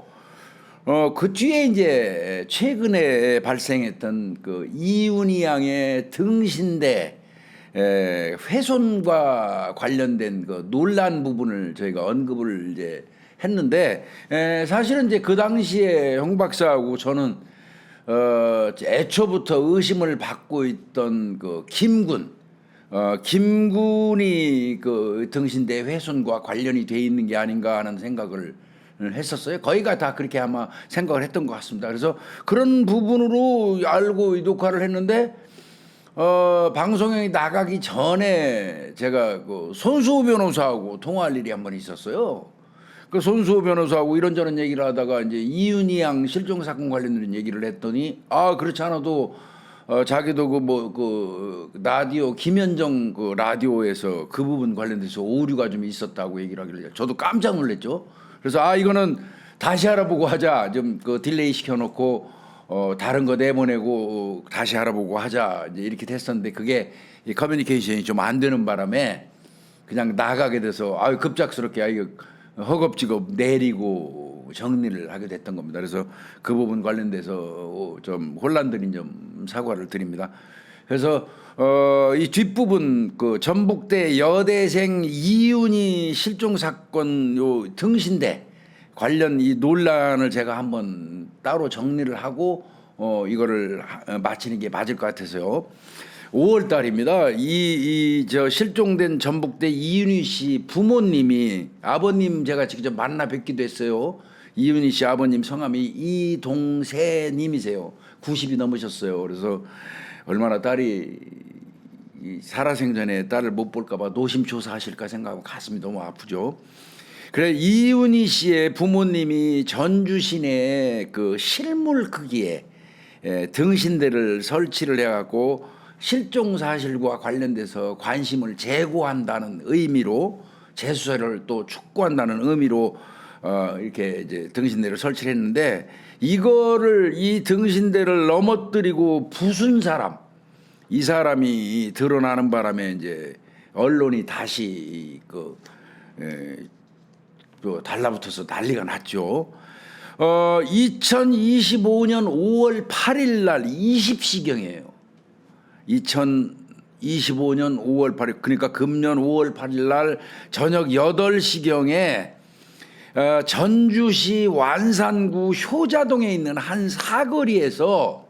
그 뒤에 이제 최근에 발생했던 그 이윤희 양의 등신대 훼손과 관련된 그 논란 부분을 저희가 언급을 이제 했는데 사실은 이제 그 당시에 홍 박사하고 저는 애초부터 의심을 받고 있던 그 김군이 그 등신대 훼손과 관련이 돼 있는 게 아닌가 하는 생각을 했었어요. 거의가 다 그렇게 아마 생각을 했던 것 같습니다. 그래서 그런 부분으로 알고 이 녹화를 했는데 방송에 나가기 전에 제가 그 손수호 변호사하고 통화할 일이 한 번 있었어요. 그 손수호 변호사하고 이런저런 얘기를 하다가 이제 이윤희 양 실종 사건 관련된 얘기를 했더니 그렇지 않아도 자기도 그 라디오 김현정 그 라디오에서 그 부분 관련돼서 오류가 좀 있었다고 얘기를 하길래 저도 깜짝 놀랐죠. 그래서 이거는 다시 알아보고 하자. 좀 그 딜레이 시켜놓고 다른 거 내보내고 다시 알아보고 하자. 이제 이렇게 됐었는데 그게 이 커뮤니케이션이 좀 안 되는 바람에 그냥 나가게 돼서 급작스럽게 이거 허겁지겁 내리고 정리를 하게 됐던 겁니다. 그래서 그 부분 관련돼서 좀 혼란드린 점 사과를 드립니다. 그래서 이 뒷부분 그 전북대 여대생 이윤희 실종 사건 요 등신대 관련 이 논란을 제가 한번 따로 정리를 하고 이거를 마치는 게 맞을 것 같아서요. 5월 달입니다. 저 실종된 전북대 이윤희 씨 부모님이 아버님 제가 직접 만나 뵙기도 했어요. 이윤희 씨 아버님 성함이 이동세님이세요. 90이 넘으셨어요. 그래서 얼마나 딸이 살아생전에 딸을 못 볼까봐 노심초사하실까 생각하고 가슴이 너무 아프죠. 그래 이윤희 씨의 부모님이 전주 시내에 그 실물 크기의 등신대를 설치를 해갖고 실종 사실과 관련돼서 관심을 제고한다는 의미로 재수사를 또 촉구한다는 의미로 이렇게 이제 등신대를 설치를 했는데 이 등신대를 넘어뜨리고 부순 사람 이 사람이 드러나는 바람에 이제 언론이 다시 또 달라붙어서 난리가 났죠. 2025년 5월 8일 날 20시경이에요. 2025년 5월 8일 그러니까 금년 5월 8일 날 저녁 8시경에 전주시 완산구 효자동에 있는 한 사거리에서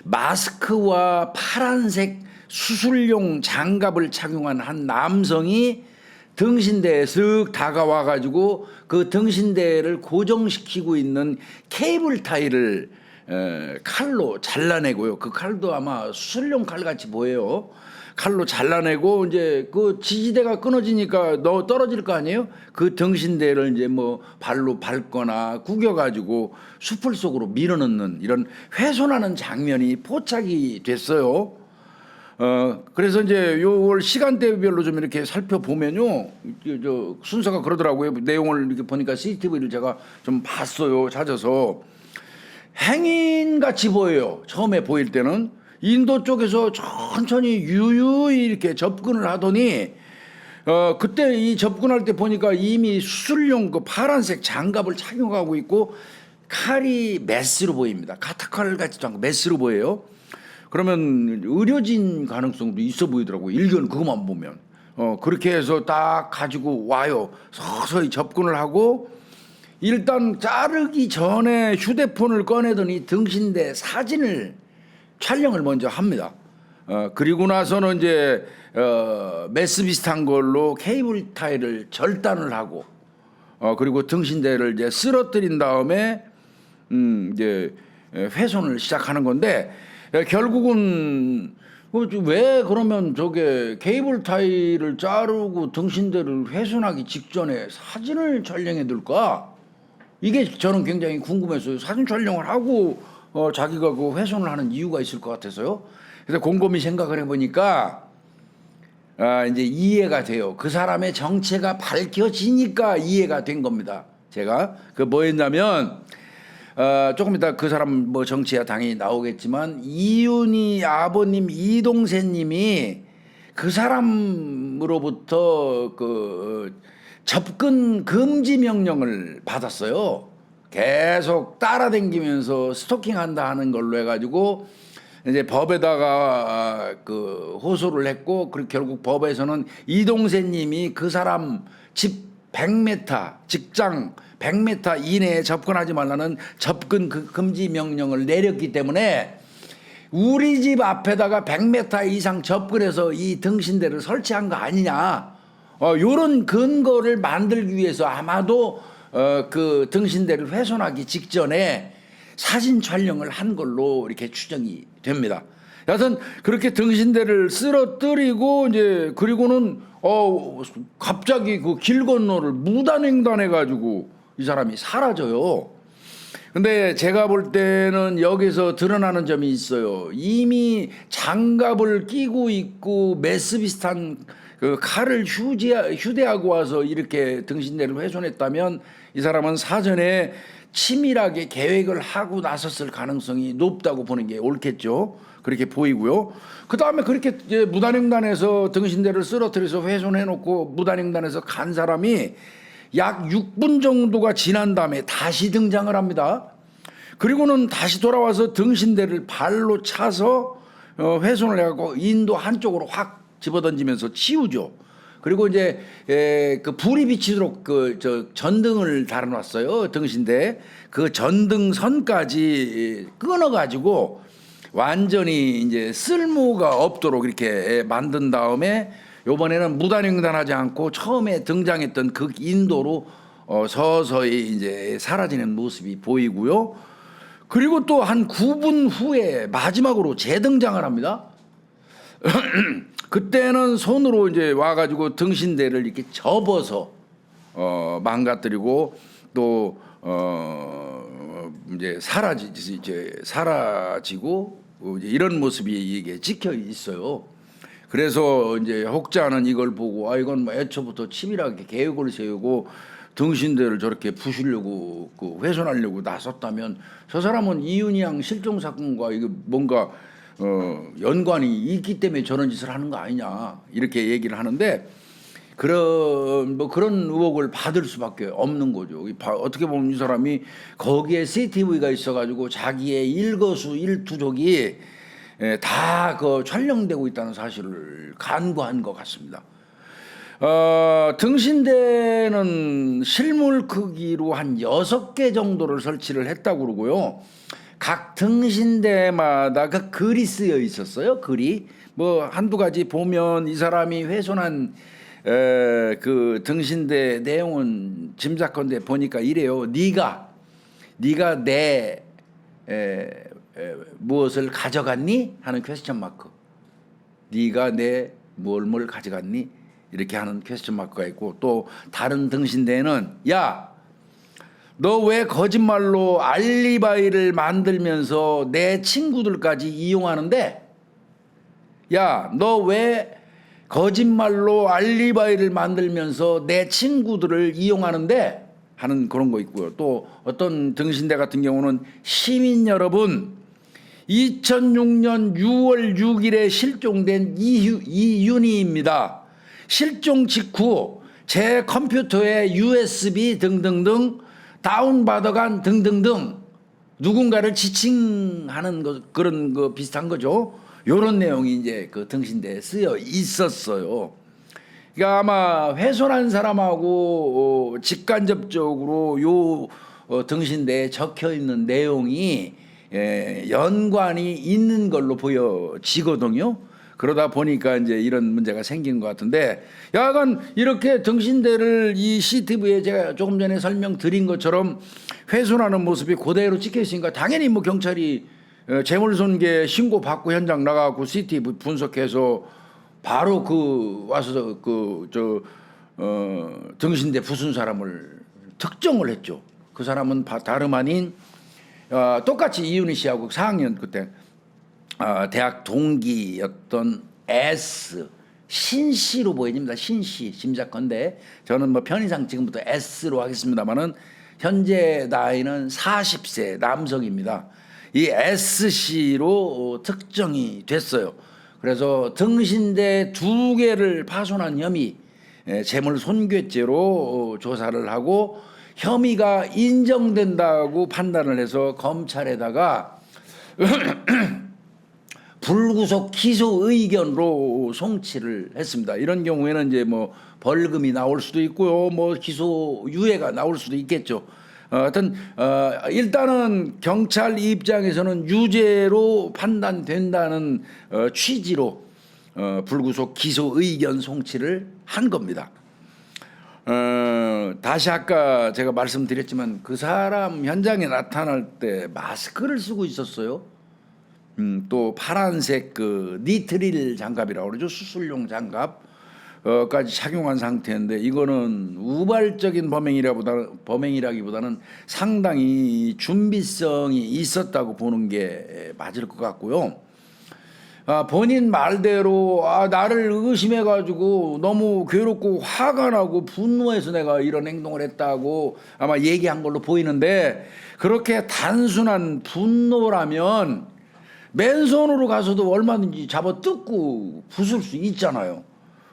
마스크와 파란색 수술용 장갑을 착용한 한 남성이 등신대에 쓱 다가와 가지고 그 등신대를 고정시키고 있는 케이블 타이를 칼로 잘라내고요. 그 칼도 아마 수술용 칼 같이 보여요. 칼로 잘라내고 이제 그 지지대가 끊어지니까 너 떨어질 거 아니에요? 그 등신대를 이제 뭐 발로 밟거나 구겨가지고 수풀 속으로 밀어넣는 이런 훼손하는 장면이 포착이 됐어요. 그래서 이제 요걸 시간대별로 좀 이렇게 살펴보면요. 저 순서가 그러더라고요. 내용을 이렇게 보니까 CCTV를 제가 좀 봤어요. 찾아서. 행인 같이 보여요. 처음에 보일 때는. 인도 쪽에서 천천히 유유히 이렇게 접근을 하더니, 그때 이 접근할 때 보니까 이미 수술용 그 파란색 장갑을 착용하고 있고, 칼이 메스로 보입니다. 카타칼 같지도 않고 메스로 보여요. 그러면 의료진 가능성도 있어 보이더라고요. 일견 그것만 보면. 그렇게 해서 딱 가지고 와요. 서서히 접근을 하고 일단 자르기 전에 휴대폰을 꺼내더니 등신대 사진을 촬영을 먼저 합니다. 그리고 나서는 이제 메스 비슷한 걸로 케이블 타이를 절단을 하고 그리고 등신대를 이제 쓰러뜨린 다음에 이제 훼손을 시작하는 건데 결국은 왜 그러면 저게 케이블 타이를 자르고 등신대를 훼손하기 직전에 사진을 촬영해 둘까? 이게 저는 굉장히 궁금했어요. 사진 촬영을 하고 자기가 그 훼손을 하는 이유가 있을 것 같아서요. 그래서 곰곰이 생각을 해보니까 이제 이해가 돼요. 그 사람의 정체가 밝혀지니까 이해가 된 겁니다. 제가 그 뭐였냐면 조금 이따 그 사람 뭐 정치야 당연히 나오겠지만 이윤희 아버님 이동세님이 그 사람으로부터 그 접근 금지 명령을 받았어요. 계속 따라다니면서 스토킹한다 하는 걸로 해가지고 이제 법에다가 그 호소를 했고 그리고 결국 법에서는 이동세님이 그 사람 집 100m 직장 100m 이내에 접근하지 말라는 접근 금지 명령을 내렸기 때문에 우리 집 앞에다가 100m 이상 접근해서 이 등신대를 설치한 거 아니냐. 요런 근거를 만들기 위해서 아마도 그 등신대를 훼손하기 직전에 사진 촬영을 한 걸로 이렇게 추정이 됩니다. 여하튼 그렇게 등신대를 쓰러뜨리고 이제 그리고는 갑자기 그 길 건너를 무단횡단해 가지고 이 사람이 사라져요. 근데 제가 볼 때는 여기서 드러나는 점이 있어요. 이미 장갑을 끼고 있고 메스 비슷한 그 칼을 휴대하고 와서 이렇게 등신대를 훼손했다면 이 사람은 사전에 치밀하게 계획을 하고 나섰을 가능성이 높다고 보는 게 옳겠죠. 그렇게 보이고요. 그 다음에 그렇게 이제 무단횡단해서 등신대를 쓰러뜨려서 훼손해놓고 무단횡단해서 간 사람이 약 6분 정도가 지난 다음에 다시 등장을 합니다. 그리고는 다시 돌아와서 등신대를 발로 차서 훼손을 해갖고 인도 한쪽으로 확 집어던지면서 치우죠. 그리고 이제 그 불이 비치도록 그 저 전등을 달아놨어요. 등신대 그 전등선까지 끊어가지고 완전히 이제 쓸모가 없도록 이렇게 만든 다음에 요번에는 무단횡단하지 않고 처음에 등장했던 그 인도로 서서히 이제 사라지는 모습이 보이고요. 그리고 또 한 9분 후에 마지막으로 재등장을 합니다. 그때는 손으로 이제 와가지고 등신대를 이렇게 접어서 망가뜨리고 또 이제 사라지고 이제 이런 모습이 이게 찍혀 있어요. 그래서 이제 혹자는 이걸 보고 이건 뭐 애초부터 치밀하게 계획을 세우고 등신대를 저렇게 부수려고 훼손하려고 나섰다면 저 사람은 이윤희 양 실종 사건과 이게 뭔가 연관이 있기 때문에 저런 짓을 하는 거 아니냐 이렇게 얘기를 하는데 그런 의혹을 받을 수밖에 없는 거죠. 어떻게 보면 이 사람이 거기에 CCTV가 있어가지고 자기의 일거수일투족이 다 촬영되고 있다는 사실을 간과한 것 같습니다. 등신대는 실물 크기로 한 6개 정도를 설치를 했다고 그러고요. 각 등신대마다 그 글이 쓰여 있었어요. 글이 뭐 한두 가지 보면 이 사람이 훼손한 그 등신대 내용은 짐작컨대 보니까 이래요. 네가 내 무엇을 가져갔니? 하는 퀘스천 마크. 네가 내 뭘 가져갔니? 이렇게 하는 퀘스천 마크가 있고, 또 다른 등신대에는 야, 너 왜 거짓말로 알리바이를 만들면서 내 친구들까지 이용하는데? 야, 너 왜 거짓말로 알리바이를 만들면서 내 친구들을 이용하는데? 하는 그런 거 있고요. 또 어떤 등신대 같은 경우는 시민 여러분, 2006년 6월 6일에 실종된 이윤희입니다. 실종 직후 제 컴퓨터에 USB 등등등 다운받아간 등등등 누군가를 지칭하는 그런 거 비슷한 거죠. 요런 내용이 이제 그 등신대에 쓰여 있었어요. 그러니까 아마 훼손한 사람하고 직간접적으로 요 등신대에 적혀 있는 내용이 연관이 있는 걸로 보여지거든요. 그러다 보니까 이제 이런 문제가 생긴 것 같은데, 약간 이렇게 등신대를 이 CCTV에 제가 조금 전에 설명드린 것처럼 훼손하는 모습이 그대로 찍혀 있으니까 당연히 뭐 경찰이 재물손괴 신고 받고 현장 나가고 CCTV 분석해서 바로 그 와서 등신대 부순 사람을 특정을 했죠. 그 사람은 다름 아닌 똑같이 이윤희 씨하고 4학년 그때 대학 동기였던 S 신씨로 보여집니다. 신씨 심작건데 저는 뭐 편의상 지금부터 S로 하겠습니다만은 현재 나이는 40세 남성입니다. 이 S씨로 특정이 됐어요. 그래서 등신대 2개를 파손한 혐의, 재물 손괴죄로 조사를 하고 혐의가 인정된다고 판단을 해서 검찰에다가 불구속 기소 의견으로 송치를 했습니다. 이런 경우에는 이제 뭐 벌금이 나올 수도 있고요, 뭐 기소 유예가 나올 수도 있겠죠. 하여튼 일단은 경찰 입장에서는 유죄로 판단된다는 취지로 불구속 기소 의견 송치를 한 겁니다. 다시 아까 제가 말씀드렸지만 그 사람 현장에 나타날 때 마스크를 쓰고 있었어요. 또 파란색 그 니트릴 장갑이라고 그러죠. 수술용 장갑 까지 착용한 상태인데, 이거는 우발적인 범행이라기보다는 상당히 준비성이 있었다고 보는 게 맞을 것 같고요. 본인 말대로 나를 의심해가지고 너무 괴롭고 화가 나고 분노해서 내가 이런 행동을 했다고 아마 얘기한 걸로 보이는데, 그렇게 단순한 분노라면 맨손으로 가서도 얼마든지 잡아 뜯고 부술 수 있잖아요.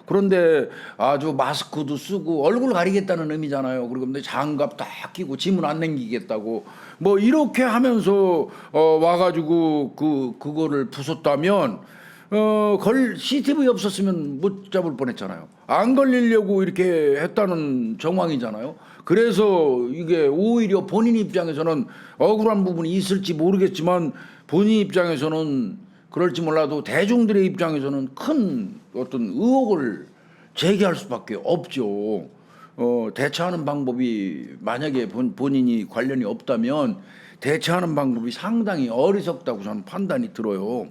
그런데 아주 마스크도 쓰고 얼굴 가리겠다는 의미잖아요. 그리고 근데 장갑 딱 끼고 지문 안 남기겠다고 뭐 이렇게 하면서 와가지고 그거를 부쉈다면 CCTV 없었으면 못 잡을 뻔했잖아요. 안 걸리려고 이렇게 했다는 정황이잖아요. 그래서 이게 오히려 본인 입장에서는 억울한 부분이 있을지 모르겠지만, 본인 입장에서는 그럴지 몰라도 대중들의 입장에서는 큰 어떤 의혹을 제기할 수밖에 없죠. 대처하는 방법이 만약에 본인이 관련이 없다면 대처하는 방법이 상당히 어리석다고 저는 판단이 들어요.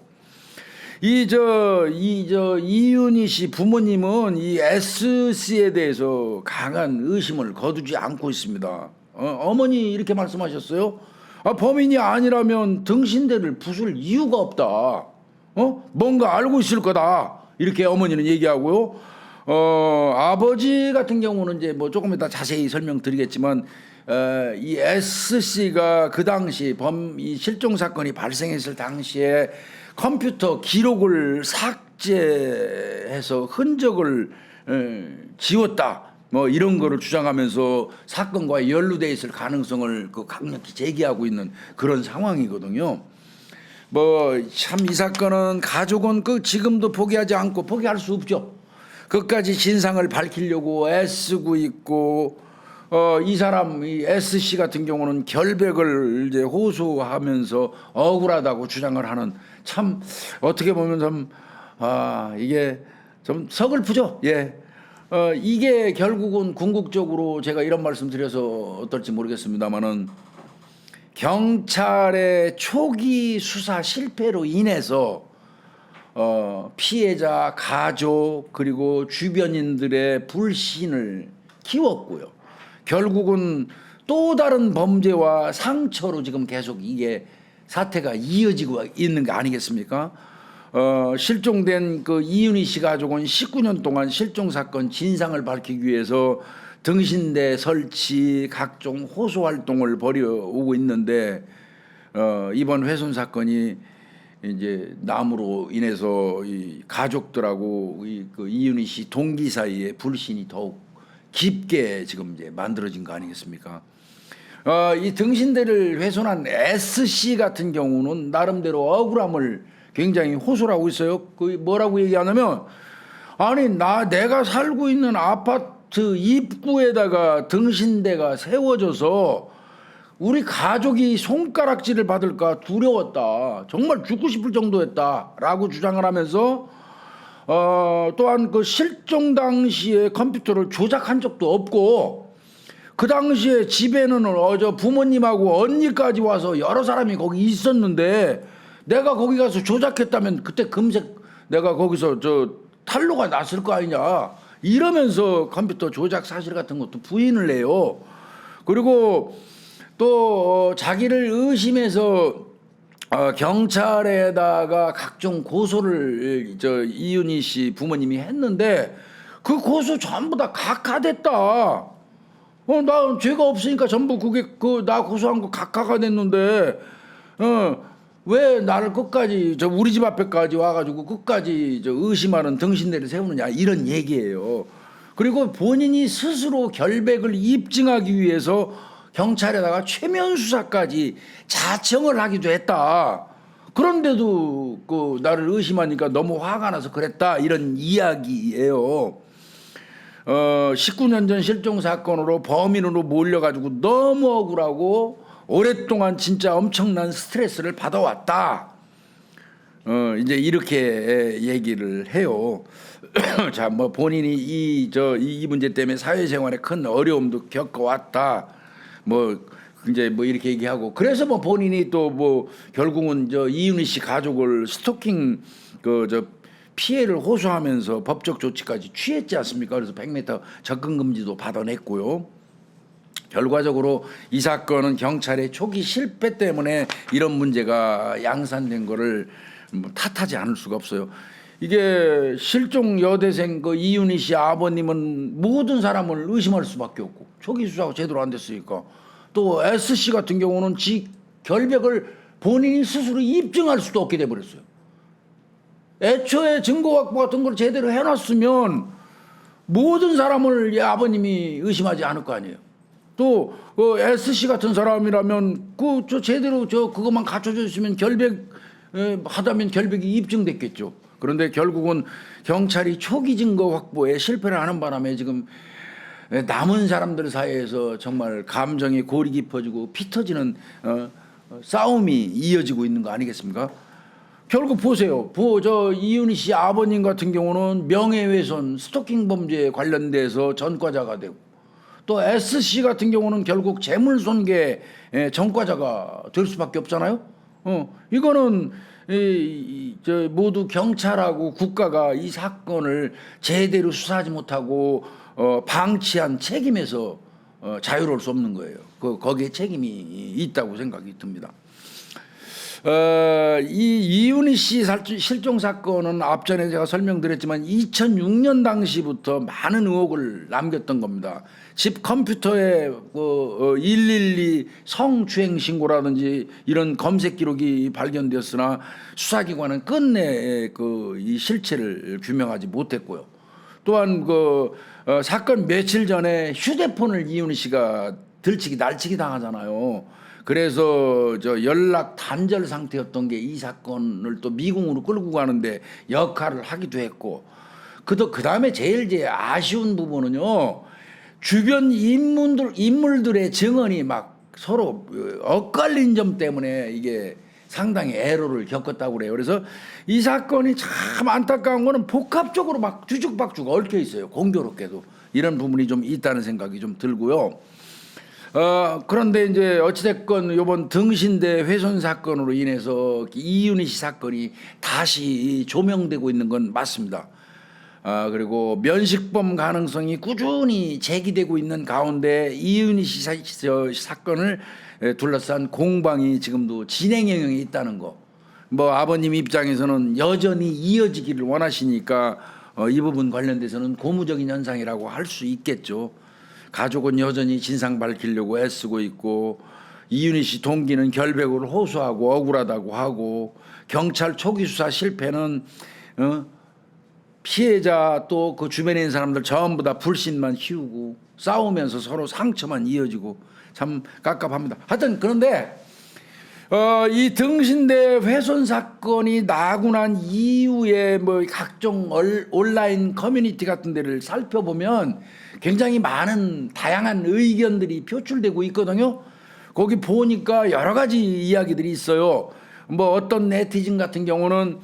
이윤희 씨 부모님은 이 S씨에 대해서 강한 의심을 거두지 않고 있습니다. 어머니 이렇게 말씀하셨어요. 범인이 아니라면 등신대를 부술 이유가 없다. 뭔가 알고 있을 거다. 이렇게 어머니는 얘기하고요. 아버지 같은 경우는 이제 뭐 조금 이따 자세히 설명드리겠지만, 이 S씨가 그 당시 이 실종 사건이 발생했을 당시에 컴퓨터 기록을 삭제해서 흔적을 지웠다. 뭐 이런 거를 주장하면서 사건과 연루돼 있을 가능성을 강력히 제기하고 있는 그런 상황이거든요. 뭐 참 이 사건은 가족은 지금도 포기하지 않고, 포기할 수 없죠. 끝까지 진상을 밝히려고 애쓰고 있고, 이 사람 이 S씨 같은 경우는 결백을 이제 호소하면서 억울하다고 주장을 하는, 참 어떻게 보면 좀 이게 좀 서글프죠. 예. 이게 결국은 궁극적으로 제가 이런 말씀 드려서 어떨지 모르겠습니다만은, 경찰의 초기 수사 실패로 인해서 피해자 가족 그리고 주변인들의 불신을 키웠고요. 결국은 또 다른 범죄와 상처로 지금 계속 이게 사태가 이어지고 있는 거 아니겠습니까? 실종된 그 이윤희 씨 가족은 19년 동안 실종 사건 진상을 밝히기 위해서 등신대 설치 각종 호소 활동을 벌여오고 있는데 이번 훼손 사건이 이제 나무로 인해서 이 가족들하고 그 이윤희 씨 동기 사이에 불신이 더욱 깊게 지금 이제 만들어진 거 아니겠습니까? 이 등신대를 훼손한 SC 같은 경우는 나름대로 억울함을 굉장히 호소를 하고 있어요. 그 뭐라고 얘기하냐면 아니 내가 살고 있는 아파트 입구에다가 등신대가 세워져서 우리 가족이 손가락질을 받을까 두려웠다. 정말 죽고 싶을 정도였다라고 주장을 하면서 또한 그 실종 당시에 컴퓨터를 조작한 적도 없고 그 당시에 집에는 저 부모님하고 언니까지 와서 여러 사람이 거기 있었는데 내가 거기 가서 조작했다면 그때 금세 내가 거기서 저 탄로가 났을 거 아니냐 이러면서 컴퓨터 조작 사실 같은 것도 부인을 해요. 그리고 또 자기를 의심해서 경찰에다가 각종 고소를 이윤희 씨 부모님이 했는데 그 고소 전부 다 각하됐다. 나 죄가 없으니까 전부 그게 나 고소한 거 각하가 됐는데 왜 나를 끝까지 우리 집 앞에까지 와가지고 끝까지 의심하는 등신대를 세우느냐 이런 얘기예요. 그리고 본인이 스스로 결백을 입증하기 위해서 경찰에다가 최면 수사까지 자청을 하기도 했다. 그런데도 그 나를 의심하니까 너무 화가 나서 그랬다 이런 이야기예요. 19년 전 실종 사건으로 범인으로 몰려가지고 너무 억울하고 오랫동안 진짜 엄청난 스트레스를 받아왔다. 이제 이렇게 얘기를 해요. 자, 뭐 본인이 이 문제 때문에 사회생활에 큰 어려움도 겪어왔다. 뭐 이제 뭐 이렇게 얘기하고 그래서 뭐 본인이 또 뭐 결국은 이윤희 씨 가족을 스토킹 피해를 호소하면서 법적 조치까지 취했지 않습니까? 그래서 100m 접근 금지도 받아냈고요. 결과적으로 이 사건은 경찰의 초기 실패 때문에 이런 문제가 양산된 거를 탓하지 않을 수가 없어요. 이게 실종 여대생 그 이윤희 씨 아버님은 모든 사람을 의심할 수밖에 없고 초기 수사가 제대로 안 됐으니까 또 SC 같은 경우는 지 결백을 본인이 스스로 입증할 수도 없게 돼버렸어요. 애초에 증거 확보 같은 걸 제대로 해놨으면 모든 사람을 이 아버님이 의심하지 않을 거 아니에요. 또 SC 같은 사람이라면 제대로 그것만 갖춰져 있으면 하다면 결백이 입증됐겠죠. 그런데 결국은 경찰이 초기 증거 확보에 실패를 하는 바람에 지금 남은 사람들 사이에서 정말 감정이 골이 깊어지고 피 터지는 싸움이 이어지고 있는 거 아니겠습니까? 결국 보세요. 이윤희 씨 아버님 같은 경우는 명예훼손, 스토킹 범죄에 관련돼서 전과자가 되고 또 SC 같은 경우는 결국 재물손괴 전과자가 될 수밖에 없잖아요. 이거는 모두 경찰하고 국가가 이 사건을 제대로 수사하지 못하고 방치한 책임에서 자유로울 수 없는 거예요. 거기에 책임이 있다고 생각이 듭니다. 이 이윤희 씨 실종 사건은 앞전에 제가 설명드렸지만 2006년 당시부터 많은 의혹을 남겼던 겁니다. 집 컴퓨터에 112 성추행 신고라든지 이런 검색 기록이 발견되었으나 수사기관은 끝내 이 실체를 규명하지 못했고요. 또한 사건 며칠 전에 휴대폰을 이윤희 씨가 날치기 당하잖아요. 그래서 연락 단절 상태였던 게 이 사건을 또 미궁으로 끌고 가는데 역할을 하기도 했고, 그 다음에 제일 아쉬운 부분은요, 주변 인물들의 증언이 막 서로 엇갈린 점 때문에 이게 상당히 애로를 겪었다고 그래요. 그래서 이 사건이 참 안타까운 거는 복합적으로 막 뒤죽박죽 얽혀 있어요. 공교롭게도 이런 부분이 좀 있다는 생각이 좀 들고요. 그런데 이제 어찌됐건 이번 등신대 훼손 사건으로 인해서 이윤희 씨 사건이 다시 조명되고 있는 건 맞습니다. 그리고 면식범 가능성이 꾸준히 제기되고 있는 가운데 이윤희 씨 사건을 둘러싼 공방이 지금도 진행형에 있다는 거. 뭐 아버님 입장에서는 여전히 이어지기를 원하시니까 이 부분 관련돼서는 고무적인 현상이라고 할 수 있겠죠. 가족은 여전히 진상 밝히려고 애쓰고 있고 이윤희 씨 동기는 결백을 호소하고 억울하다고 하고 경찰 초기 수사 실패는 피해자 또 그 주변에 있는 사람들 전부 다 불신만 키우고 싸우면서 서로 상처만 이어지고 참 깝깝합니다. 하여튼 그런데 이 등신대 훼손 사건이 나고 난 이후에 뭐 각종 온라인 커뮤니티 같은 데를 살펴보면 굉장히 많은 다양한 의견들이 표출되고 있거든요. 거기 보니까 여러 가지 이야기들이 있어요. 뭐 어떤 네티즌 같은 경우는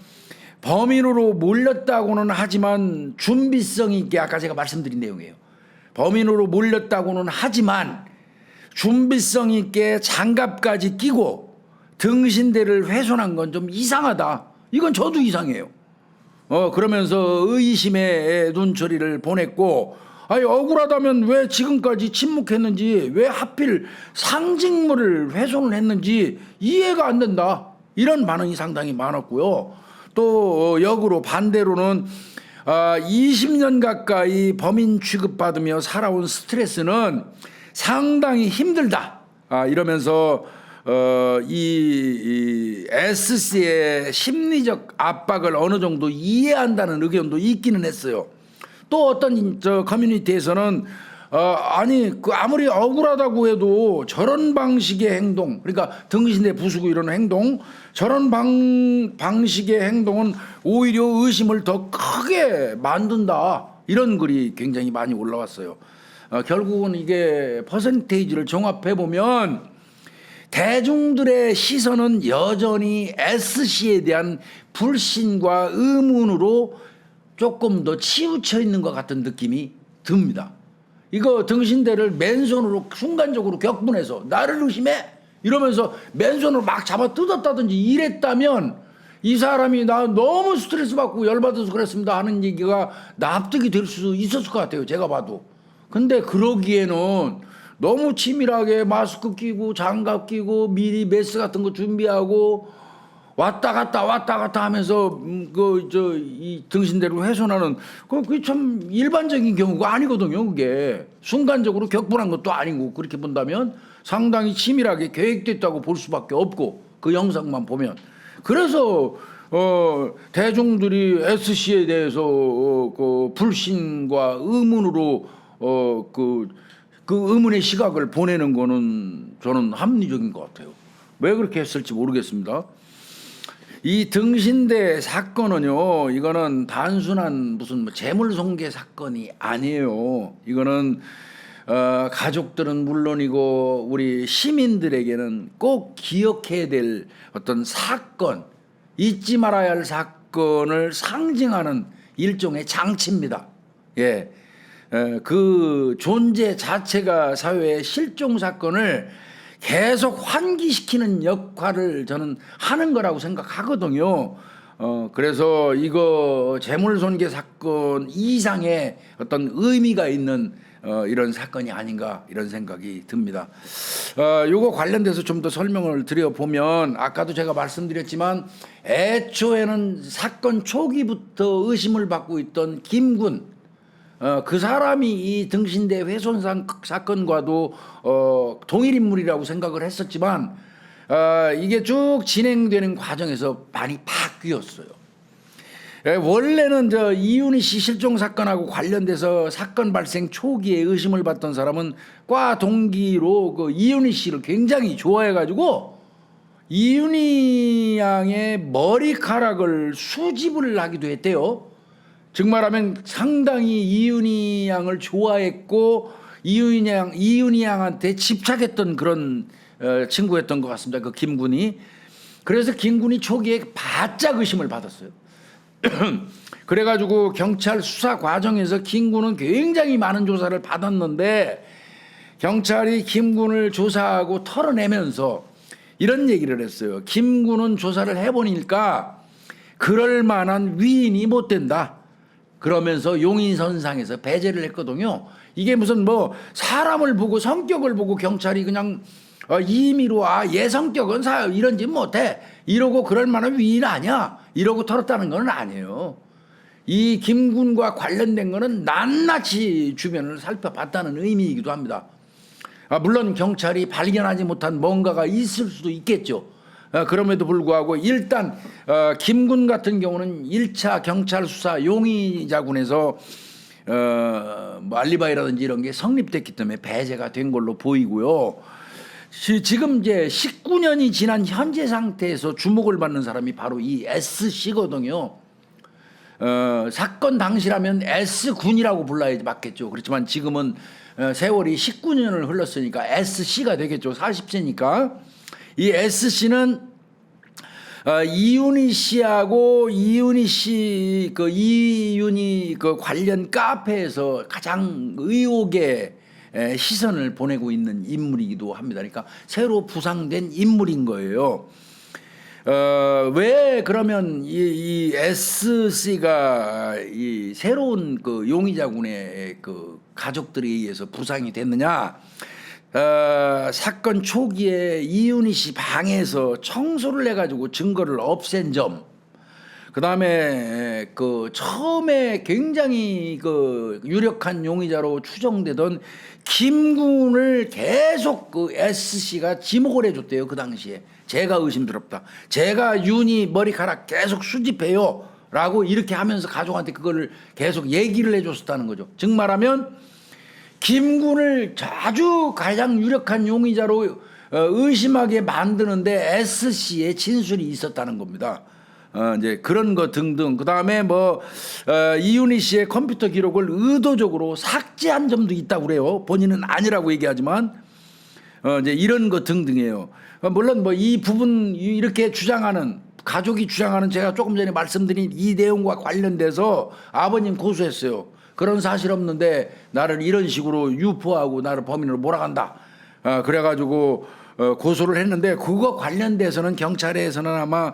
범인으로 몰렸다고는 하지만 준비성 있게, 아까 제가 말씀드린 내용이에요. 범인으로 몰렸다고는 하지만 준비성 있게 장갑까지 끼고 등신대를 훼손한 건 좀 이상하다. 이건 저도 이상해요. 그러면서 의심의 눈초리를 보냈고, 아니 억울하다면 왜 지금까지 침묵했는지, 왜 하필 상징물을 훼손을 했는지 이해가 안 된다. 이런 반응이 상당히 많았고요. 또 역으로 반대로는 20년 가까이 범인 취급받으며 살아온 스트레스는 상당히 힘들다. 이러면서 이 S씨의 심리적 압박을 어느 정도 이해한다는 의견도 있기는 했어요. 또 어떤 커뮤니티에서는 아니 아무리 억울하다고 해도 저런 방식의 행동, 그러니까 등신대 부수고 이런 행동, 저런 방식의 행동은 오히려 의심을 더 크게 만든다. 이런 글이 굉장히 많이 올라왔어요. 결국은 이게 퍼센테이지를 종합해 보면 대중들의 시선은 여전히 S씨에 대한 불신과 의문으로 조금 더 치우쳐 있는 것 같은 느낌이 듭니다. 이거 등신대를 맨손으로 순간적으로 격분해서 나를 의심해? 이러면서 맨손으로 막 잡아 뜯었다든지 이랬다면 이 사람이 나 너무 스트레스 받고 열받아서 그랬습니다 하는 얘기가 납득이 될 수 있었을 것 같아요. 제가 봐도. 근데 그러기에는 너무 치밀하게 마스크 끼고 장갑 끼고 미리 메스 같은 거 준비하고 왔다 갔다 하면서 이 등신대를 훼손하는 그게 참 일반적인 경우가 아니거든요. 그게 순간적으로 격분한 것도 아니고, 그렇게 본다면 상당히 치밀하게 계획됐다고 볼 수밖에 없고, 그 영상만 보면. 그래서 대중들이 S씨에 대해서 그 불신과 의문으로 그 의문의 시각을 보내는 거는 저는 합리적인 것 같아요. 왜 그렇게 했을지 모르겠습니다. 이 등신대 사건은요, 이거는 단순한 무슨 뭐 재물손괴 사건이 아니에요. 이거는 가족들은 물론이고 우리 시민들에게는 꼭 기억해야 될 어떤 사건, 잊지 말아야 할 사건을 상징하는 일종의 장치입니다. 예, 그 존재 자체가 사회의 실종 사건을 계속 환기시키는 역할을 저는 하는 거라고 생각하거든요. 그래서 이거 재물손괴 사건 이상의 어떤 의미가 있는 이런 사건이 아닌가 이런 생각이 듭니다. 요거 관련돼서 좀 더 설명을 드려보면, 아까도 제가 말씀드렸지만 애초에는 사건 초기부터 의심을 받고 있던 김군, 그 사람이 이 등신대 훼손 사건과도 동일 인물이라고 생각을 했었지만 이게 쭉 진행되는 과정에서 많이 바뀌었어요. 원래는 이윤희 씨 실종 사건하고 관련돼서 사건 발생 초기에 의심을 받던 사람은 과 동기로 그 이윤희 씨를 굉장히 좋아해가지고 이윤희 양의 머리카락을 수집을 하기도 했대요. 즉 말하면 상당히 이윤희 양을 좋아했고 이윤희 양한테 집착했던 그런 친구였던 것 같습니다. 그 김군이. 그래서 김군이 초기에 바짝 의심을 받았어요. 그래가지고 경찰 수사 과정에서 김군은 굉장히 많은 조사를 받았는데 경찰이 김군을 조사하고 털어내면서 이런 얘기를 했어요. 김군은 조사를 해보니까 그럴 만한 위인이 못 된다. 그러면서 용인선상에서 배제를 했거든요. 이게 무슨 뭐 사람을 보고 성격을 보고 경찰이 그냥 임의로 얘 성격은 이런 짓 못해 이러고 그럴 만한 위인 아니야 이러고 털었다는 건 아니에요. 이 김군과 관련된 거는 낱낱이 주변을 살펴봤다는 의미이기도 합니다. 물론 경찰이 발견하지 못한 뭔가가 있을 수도 있겠죠. 그럼에도 불구하고 일단 김군 같은 경우는 1차 경찰 수사 용의자군에서 뭐 알리바이라든지 이런 게 성립됐기 때문에 배제가 된 걸로 보이고요. 지금 이제 19년이 지난 현재 상태에서 주목을 받는 사람이 바로 이 S씨거든요. 사건 당시라면 S군이라고 불러야지 맞겠죠. 그렇지만 지금은 세월이 19년을 흘렀으니까 S씨가 되겠죠. 40세니까. 이 S씨는 이윤희 씨하고 이윤희 그 관련 카페에서 가장 의혹의 시선을 보내고 있는 인물이기도 합니다. 그러니까 새로 부상된 인물인 거예요. 왜 그러면 이 S씨가 이 새로운 그 용의자군의 그 가족들에 의해서 부상이 됐느냐? 사건 초기에 이윤희 씨 방에서 청소를 해가지고 증거를 없앤 점, 그 다음에 그 처음에 굉장히 그 유력한 용의자로 추정되던 김군을 계속 그 S씨가 지목을 해줬대요. 그 당시에. 제가 의심스럽다. 제가 윤희 머리카락 계속 수집해요. 라고 이렇게 하면서 가족한테 그거를 계속 얘기를 해줬었다는 거죠. 즉 말하면 김군을 아주 가장 유력한 용의자로 의심하게 만드는데 S씨의 진술이 있었다는 겁니다. 이제 그런 거 등등. 그 다음에 뭐 이윤희 씨의 컴퓨터 기록을 의도적으로 삭제한 점도 있다고 그래요. 본인은 아니라고 얘기하지만 이제 이런 거 등등이에요. 물론 뭐 이 부분 이렇게 주장하는 가족이 주장하는 제가 조금 전에 말씀드린 이 내용과 관련돼서 아버님 고소했어요. 그런 사실 없는데 나를 이런 식으로 유포하고 나를 범인으로 몰아간다. 그래가지고 고소를 했는데 그거 관련돼서는 경찰에서는 아마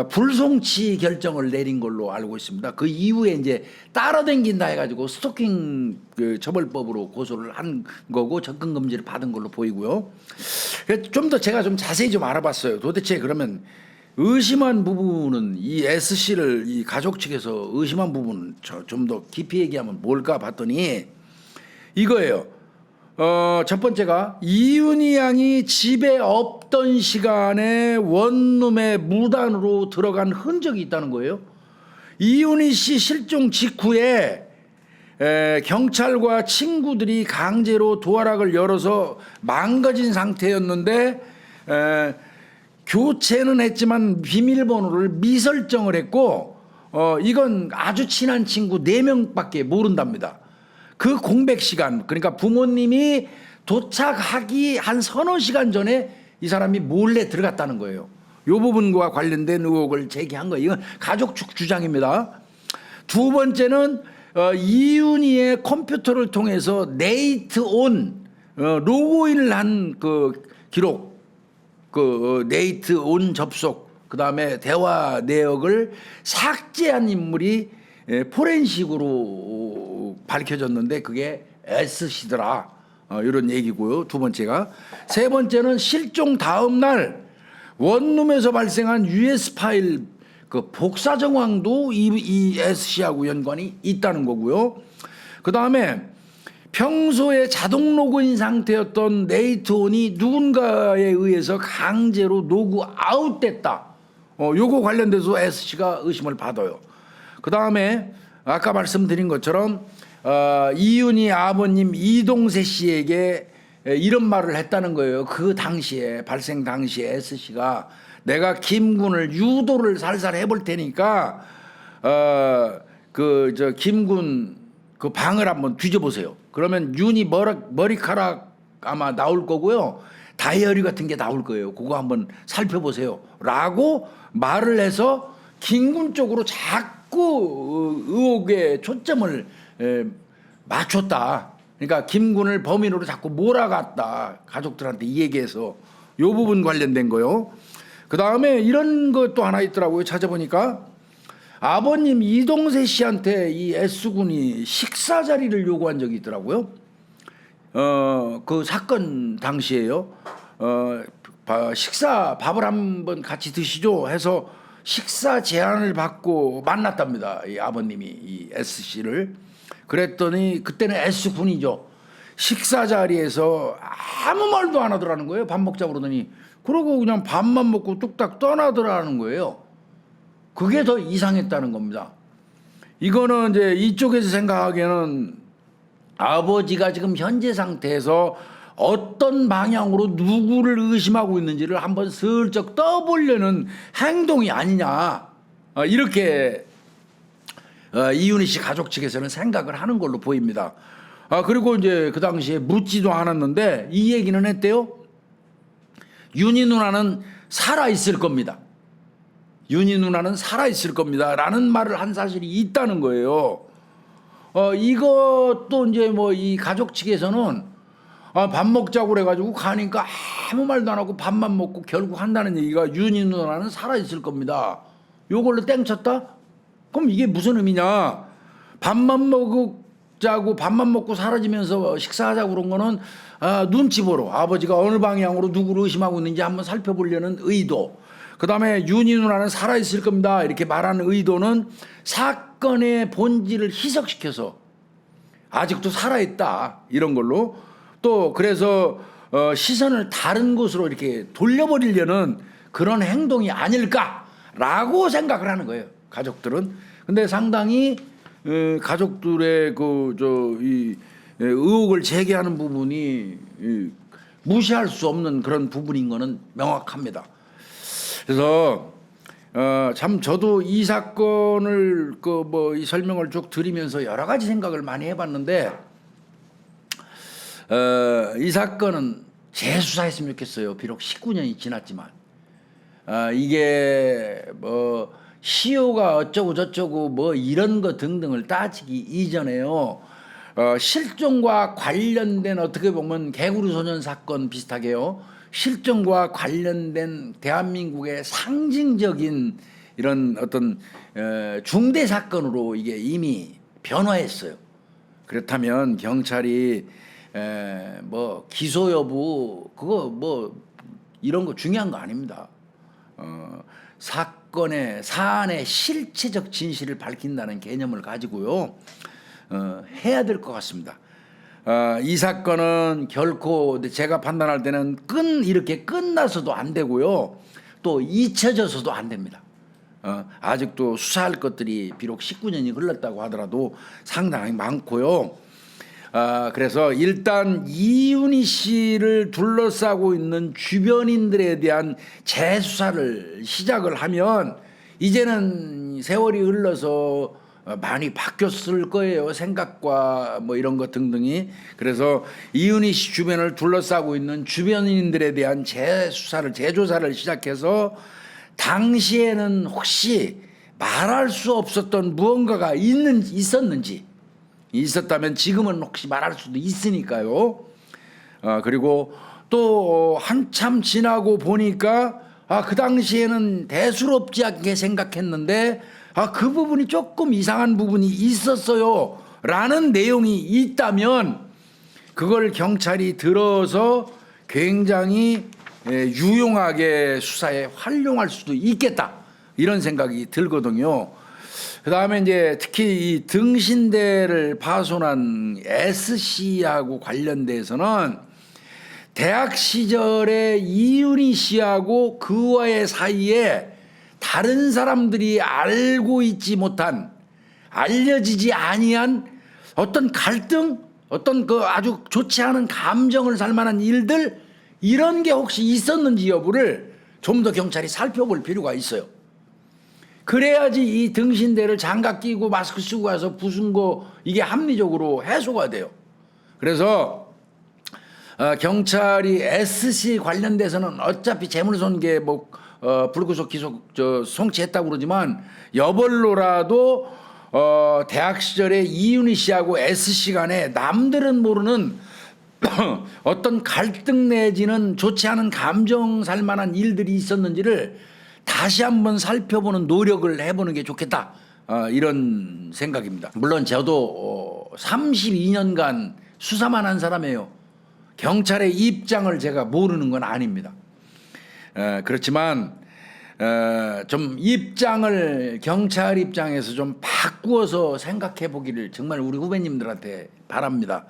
불송치 결정을 내린 걸로 알고 있습니다. 그 이후에 이제 따라다닌다 해가지고 스토킹 그 처벌법으로 고소를 한 거고 접근 금지를 받은 걸로 보이고요. 좀 더 제가 좀 자세히 좀 알아봤어요. 도대체 그러면 의심한 부분은 이 S씨를 이 가족 측에서 의심한 부분은 좀 더 깊이 얘기하면 뭘까 봤더니 이거예요. 첫 번째가 이윤희 양이 집에 없던 시간에 원룸에 무단으로 들어간 흔적이 있다는 거예요. 이윤희 씨 실종 직후에 경찰과 친구들이 강제로 도어락을 열어서 망가진 상태였는데 교체는 했지만 비밀번호를 미설정을 했고 이건 아주 친한 친구 4명밖에 모른답니다. 그 공백 시간, 그러니까 부모님이 도착하기 한 서너 시간 전에 이 사람이 몰래 들어갔다는 거예요. 이 부분과 관련된 의혹을 제기한 거예요. 이건 가족 측 주장입니다. 두 번째는 이윤희의 컴퓨터를 통해서 네이트 온 로그인을 한 그 기록, 그 네이트 온 접속, 그 다음에 대화 내역을 삭제한 인물이 포렌식으로 밝혀졌는데 그게 S씨더라. 이런 얘기고요. 두 번째가. 세 번째는 실종 다음 날 원룸에서 발생한 US 파일 그 복사 정황도 이 S씨하고 연관이 있다는 거고요. 그 다음에 평소에 자동 로그인 상태였던 네이트온이 누군가에 의해서 강제로 로그 아웃됐다. 요거 관련돼서 S씨가 의심을 받아요. 그 다음에 아까 말씀드린 것처럼 이윤희 아버님 이동세 씨에게 이런 말을 했다는 거예요. 그 당시에 발생 당시에 S씨가 내가 김군을 유도를 살살 해볼 테니까 김군 그 방을 한번 뒤져보세요. 그러면 윤희 머리카락 아마 나올 거고요. 다이어리 같은 게 나올 거예요. 그거 한번 살펴보세요. 라고 말을 해서 김군 쪽으로 자꾸 의혹에 초점을 맞췄다. 그러니까 김군을 범인으로 자꾸 몰아갔다. 가족들한테 이 얘기해서 요 부분 관련된 거요. 그 다음에 이런 것도 하나 있더라고요. 찾아보니까 아버님 이동세 씨한테 이 S군이 식사 자리를 요구한 적이 있더라고요. 그 사건 당시에요. 식사 밥을 한번 같이 드시죠 해서 식사 제안을 받고 만났답니다. 이 아버님이 이 S 씨를. 그랬더니 그때는 S 군이죠. 식사 자리에서 아무 말도 안 하더라는 거예요. 밥 먹자고 그러더니 그러고 그냥 밥만 먹고 뚝딱 떠나더라는 거예요. 그게 더 이상했다는 겁니다. 이거는 이제 이쪽에서 생각하기에는 아버지가 지금 현재 상태에서 어떤 방향으로 누구를 의심하고 있는지를 한번 슬쩍 떠보려는 행동이 아니냐, 이렇게 이윤희 씨 가족 측에서는 생각을 하는 걸로 보입니다. 그리고 이제 그 당시에 묻지도 않았는데 이 얘기는 했대요. 윤희 누나는 살아있을 겁니다. 윤희 누나는 살아있을 겁니다. 라는 말을 한 사실이 있다는 거예요. 이것도 이제 뭐 이 가족 측에서는 밥 먹자고 그래가지고 가니까 아무 말도 안 하고 밥만 먹고 결국 한다는 얘기가 윤희 누나는 살아있을 겁니다. 요걸로 땡쳤다? 그럼 이게 무슨 의미냐? 밥만 먹자고 밥만 먹고 사라지면서 식사하자고 그런 거는 눈치 보러 아버지가 어느 방향으로 누구를 의심하고 있는지 한번 살펴보려는 의도. 그 다음에 윤희 누나는 살아있을 겁니다. 이렇게 말하는 의도는 사건의 본질을 희석시켜서 아직도 살아있다. 이런 걸로. 또 그래서 시선을 다른 곳으로 이렇게 돌려버리려는 그런 행동이 아닐까라고 생각을 하는 거예요. 가족들은. 근데 상당히 가족들의 이 의혹을 제기하는 부분이 무시할 수 없는 그런 부분인 거는 명확합니다. 그래서 참 저도 이 사건을 이 설명을 쭉 드리면서 여러 가지 생각을 많이 해봤는데 이 사건은 재수사했으면 좋겠어요. 비록 19년이 지났지만 이게 뭐 시효가 어쩌고 저쩌고 뭐 이런 거 등등을 따지기 이전에요. 실종과 관련된 어떻게 보면 개구리 소년 사건 비슷하게요. 실종과 관련된 대한민국의 상징적인 이런 어떤 중대 사건으로 이게 이미 변화했어요. 그렇다면 경찰이 뭐 기소 여부 그거 뭐 이런 거 중요한 거 아닙니다. 사안의 실체적 진실을 밝힌다는 개념을 가지고요 해야 될 것 같습니다. 이 사건은 결코 제가 판단할 때는 이렇게 끝나서도 안 되고요. 또 잊혀져서도 안 됩니다. 아직도 수사할 것들이 비록 19년이 흘렀다고 하더라도 상당히 많고요. 그래서 일단 이윤희 씨를 둘러싸고 있는 주변인들에 대한 재수사를 시작을 하면 이제는 세월이 흘러서 많이 바뀌었을 거예요. 생각과 뭐 이런 것 등등이. 그래서 이윤희 씨 주변을 둘러싸고 있는 주변인들에 대한 재조사를 시작해서 당시에는 혹시 말할 수 없었던 무언가가 있었는지 있었다면 지금은 혹시 말할 수도 있으니까요. 그리고 또 한참 지나고 보니까 그 당시에는 대수롭지 않게 생각했는데 그 부분이 조금 이상한 부분이 있었어요 라는 내용이 있다면 그걸 경찰이 들어서 굉장히 유용하게 수사에 활용할 수도 있겠다 이런 생각이 들거든요. 그 다음에 이제 특히 이 등신대를 파손한 S씨하고 관련돼서는 대학 시절에 이윤희 씨하고 그와의 사이에 다른 사람들이 알고 있지 못한 알려지지 아니한 어떤 갈등, 어떤 아주 좋지 않은 감정을 살 만한 일들 이런 게 혹시 있었는지 여부를 좀 더 경찰이 살펴볼 필요가 있어요. 그래야지 이 등신대를 장갑 끼고 마스크 쓰고 가서 부순 거 이게 합리적으로 해소가 돼요. 그래서 경찰이 S씨 관련돼서는 어차피 재물손괴 불구속 기소 송치했다고 그러지만 여벌로라도 대학 시절에 이윤희 씨하고 S 씨 간에 남들은 모르는 어떤 갈등 내지는 좋지 않은 감정 살 만한 일들이 있었는지를 다시 한번 살펴보는 노력을 해보는 게 좋겠다. 이런 생각입니다. 물론 저도 32년간 수사만 한 사람이에요. 경찰의 입장을 제가 모르는 건 아닙니다. 그렇지만 좀 입장을 경찰 입장에서 좀 바꾸어서 생각해 보기를 정말 우리 후배님들한테 바랍니다.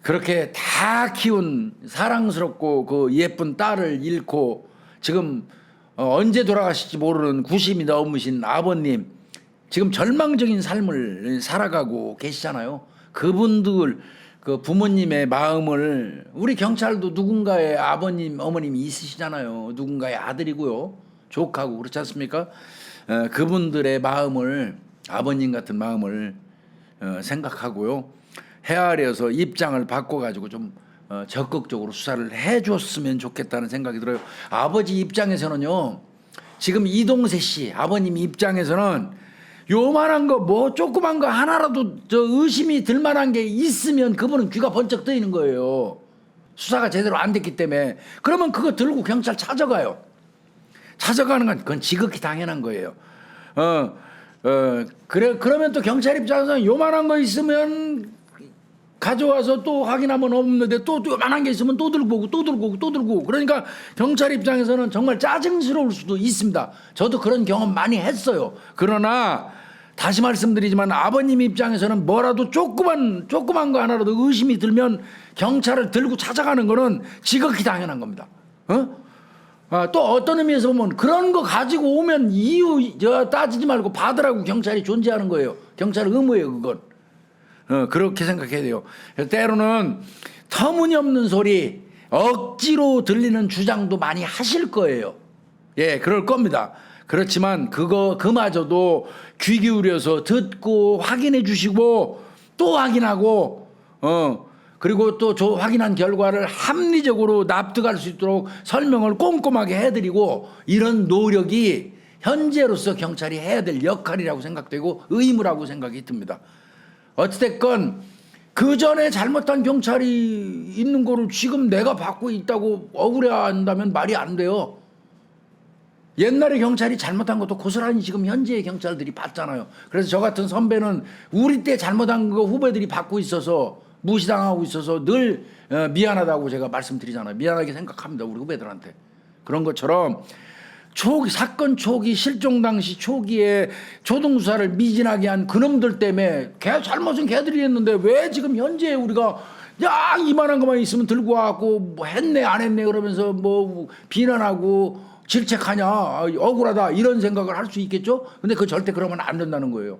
그렇게 다 키운 사랑스럽고 그 예쁜 딸을 잃고 지금 언제 돌아가실지 모르는 90이 넘으신 아버님 지금 절망적인 삶을 살아가고 계시잖아요. 그분들 그 부모님의 마음을 우리 경찰도 누군가의 아버님 어머님이 있으시잖아요. 누군가의 아들이고요. 조카고 그렇지 않습니까? 그분들의 마음을 아버님 같은 마음을 생각하고요. 헤아려서 입장을 바꿔가지고 좀 적극적으로 수사를 해줬으면 좋겠다는 생각이 들어요. 아버지 입장에서는요. 지금 이동세 씨 아버님 입장에서는 요만한 거 뭐 조그만 거 하나라도 저 의심이 들 만한 게 있으면 그분은 귀가 번쩍 뜨이는 거예요. 수사가 제대로 안 됐기 때문에. 그러면 그거 들고 경찰 찾아가요. 찾아가는 건 그건 지극히 당연한 거예요. 그러면 또 경찰 입장에서는 요만한 거 있으면 가져와서 또 확인하면 없는데 또 요만한 게 있으면 또 들고 오고 또 들고 오고 또 들고 오고. 그러니까 경찰 입장에서는 정말 짜증스러울 수도 있습니다. 저도 그런 경험 많이 했어요. 그러나 다시 말씀드리지만 아버님 입장에서는 뭐라도 조그만 거 하나라도 의심이 들면 경찰을 들고 찾아가는 거는 지극히 당연한 겁니다. 또 어떤 의미에서 보면 그런 거 가지고 오면 이유 따지지 말고 받으라고 경찰이 존재하는 거예요. 경찰 의무예요, 그건. 그렇게 생각해야 돼요. 때로는 터무니없는 소리, 억지로 들리는 주장도 많이 하실 거예요. 예, 그럴 겁니다. 그렇지만 그마저도 귀 기울여서 듣고 확인해 주시고 또 확인하고, 그리고 또 확인한 결과를 합리적으로 납득할 수 있도록 설명을 꼼꼼하게 해드리고 이런 노력이 현재로서 경찰이 해야 될 역할이라고 생각되고 의무라고 생각이 듭니다. 어찌됐건 그 전에 잘못한 경찰이 있는 거를 지금 내가 받고 있다고 억울해한다면 말이 안 돼요. 옛날에 경찰이 잘못한 것도 고스란히 지금 현재의 경찰들이 받잖아요. 그래서 저 같은 선배는 우리 때 잘못한 거 후배들이 받고 있어서 무시당하고 있어서 늘 미안하다고 제가 말씀드리잖아요. 미안하게 생각합니다. 우리 후배들한테. 그런 것처럼 사건 초기 실종 당시 초기에 초등수사를 미진하게 한 그놈들 때문에 잘못은 걔들이 했는데 왜 지금 현재 우리가 야 이만한 것만 있으면 들고 와갖고 뭐 했네 안 했네 그러면서 뭐 비난하고 질책하냐 억울하다 이런 생각을 할 수 있겠죠. 근데 그 절대 그러면 안 된다는 거예요.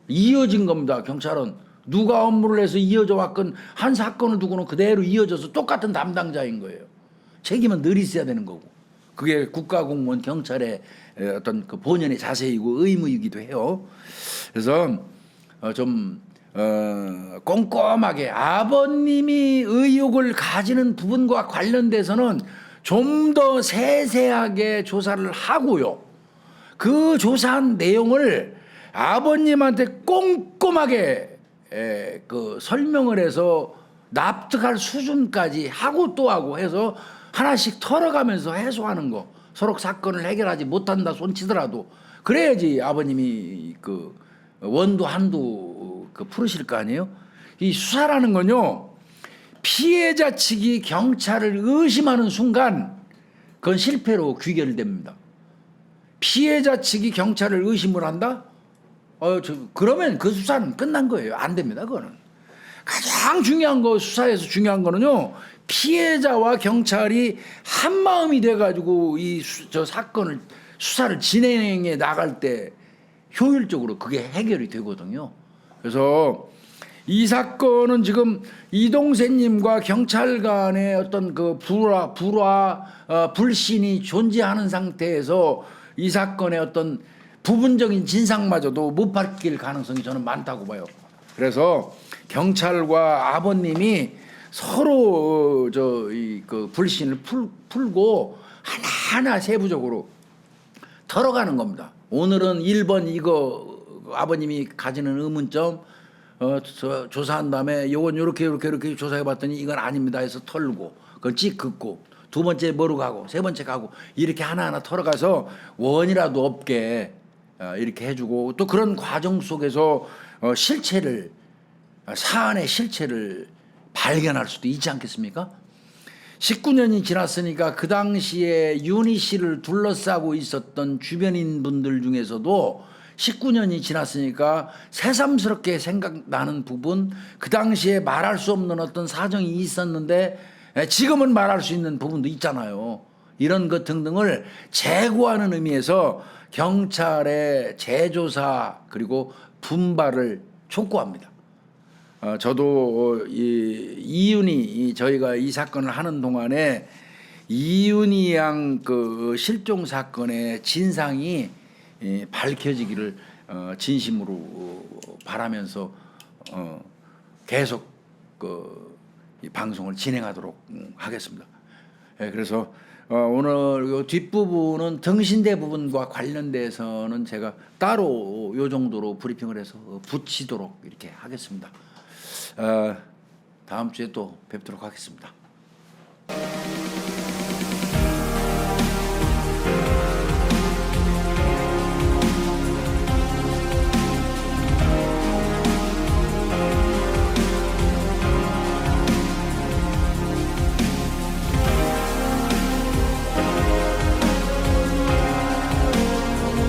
이어진 겁니다. 경찰은 누가 업무를 해서 이어져 왔건 한 사건을 두고는 그대로 이어져서 똑같은 담당자인 거예요. 책임은 늘 있어야 되는 거고. 그게 국가공무원 경찰의 어떤 그 본연의 자세이고 의무이기도 해요. 그래서 좀 꼼꼼하게 아버님이 의혹을 가지는 부분과 관련돼서는 좀 더 세세하게 조사를 하고요. 그 조사한 내용을 아버님한테 꼼꼼하게 그 설명을 해서 납득할 수준까지 하고 또 하고 해서 하나씩 털어가면서 해소하는 거. 서로 사건을 해결하지 못한다 손치더라도 그래야지 아버님이 그 원도 한도 그 풀으실 거 아니에요. 이 수사라는 건요. 피해자 측이 경찰을 의심하는 순간 그건 실패로 귀결됩니다. 피해자 측이 경찰을 의심을 한다? 그러면 그 수사는 끝난 거예요. 안 됩니다. 그거는. 가장 중요한 거 수사에서 중요한 거는요. 피해자와 경찰이 한 마음이 돼가지고 저 사건을 수사를 진행해 나갈 때 효율적으로 그게 해결이 되거든요. 그래서 이 사건은 지금 이동세님과 경찰 간의 어떤 그 불신이 존재하는 상태에서 이 사건의 어떤 부분적인 진상마저도 못 밝힐 가능성이 저는 많다고 봐요. 그래서 경찰과 아버님이 서로 그 불신을 풀고 하나하나 세부적으로 털어가는 겁니다. 오늘은 1번 이거 아버님이 가지는 의문점 조사한 다음에 요건 요렇게 조사해 봤더니 이건 아닙니다 해서 털고 그건 찍 긋고 두 번째 뭐로 가고 세 번째 가고 이렇게 하나하나 털어가서 원이라도 없게 이렇게 해주고 또 그런 과정 속에서 실체를 사안의 실체를 발견할 수도 있지 않겠습니까? 19년이 지났으니까 그 당시에 윤희 씨를 둘러싸고 있었던 주변인 분들 중에서도 19년이 지났으니까 새삼스럽게 생각나는 부분, 그 당시에 말할 수 없는 어떤 사정이 있었는데 지금은 말할 수 있는 부분도 있잖아요. 이런 것 등등을 재고하는 의미에서 경찰의 재조사 그리고 분발을 촉구합니다. 저도 이윤희 저희가 이 사건을 하는 동안에 이윤희 양 그 실종 사건의 진상이 밝혀지기를 진심으로 바라면서 계속 이 방송을 진행하도록 하겠습니다. 그래서 오늘 요 뒷부분은 등신대 부분과 관련돼서는 제가 따로 요 정도로 브리핑을 해서 붙이도록 이렇게 하겠습니다. 다음 주에 또 뵙도록 하겠습니다.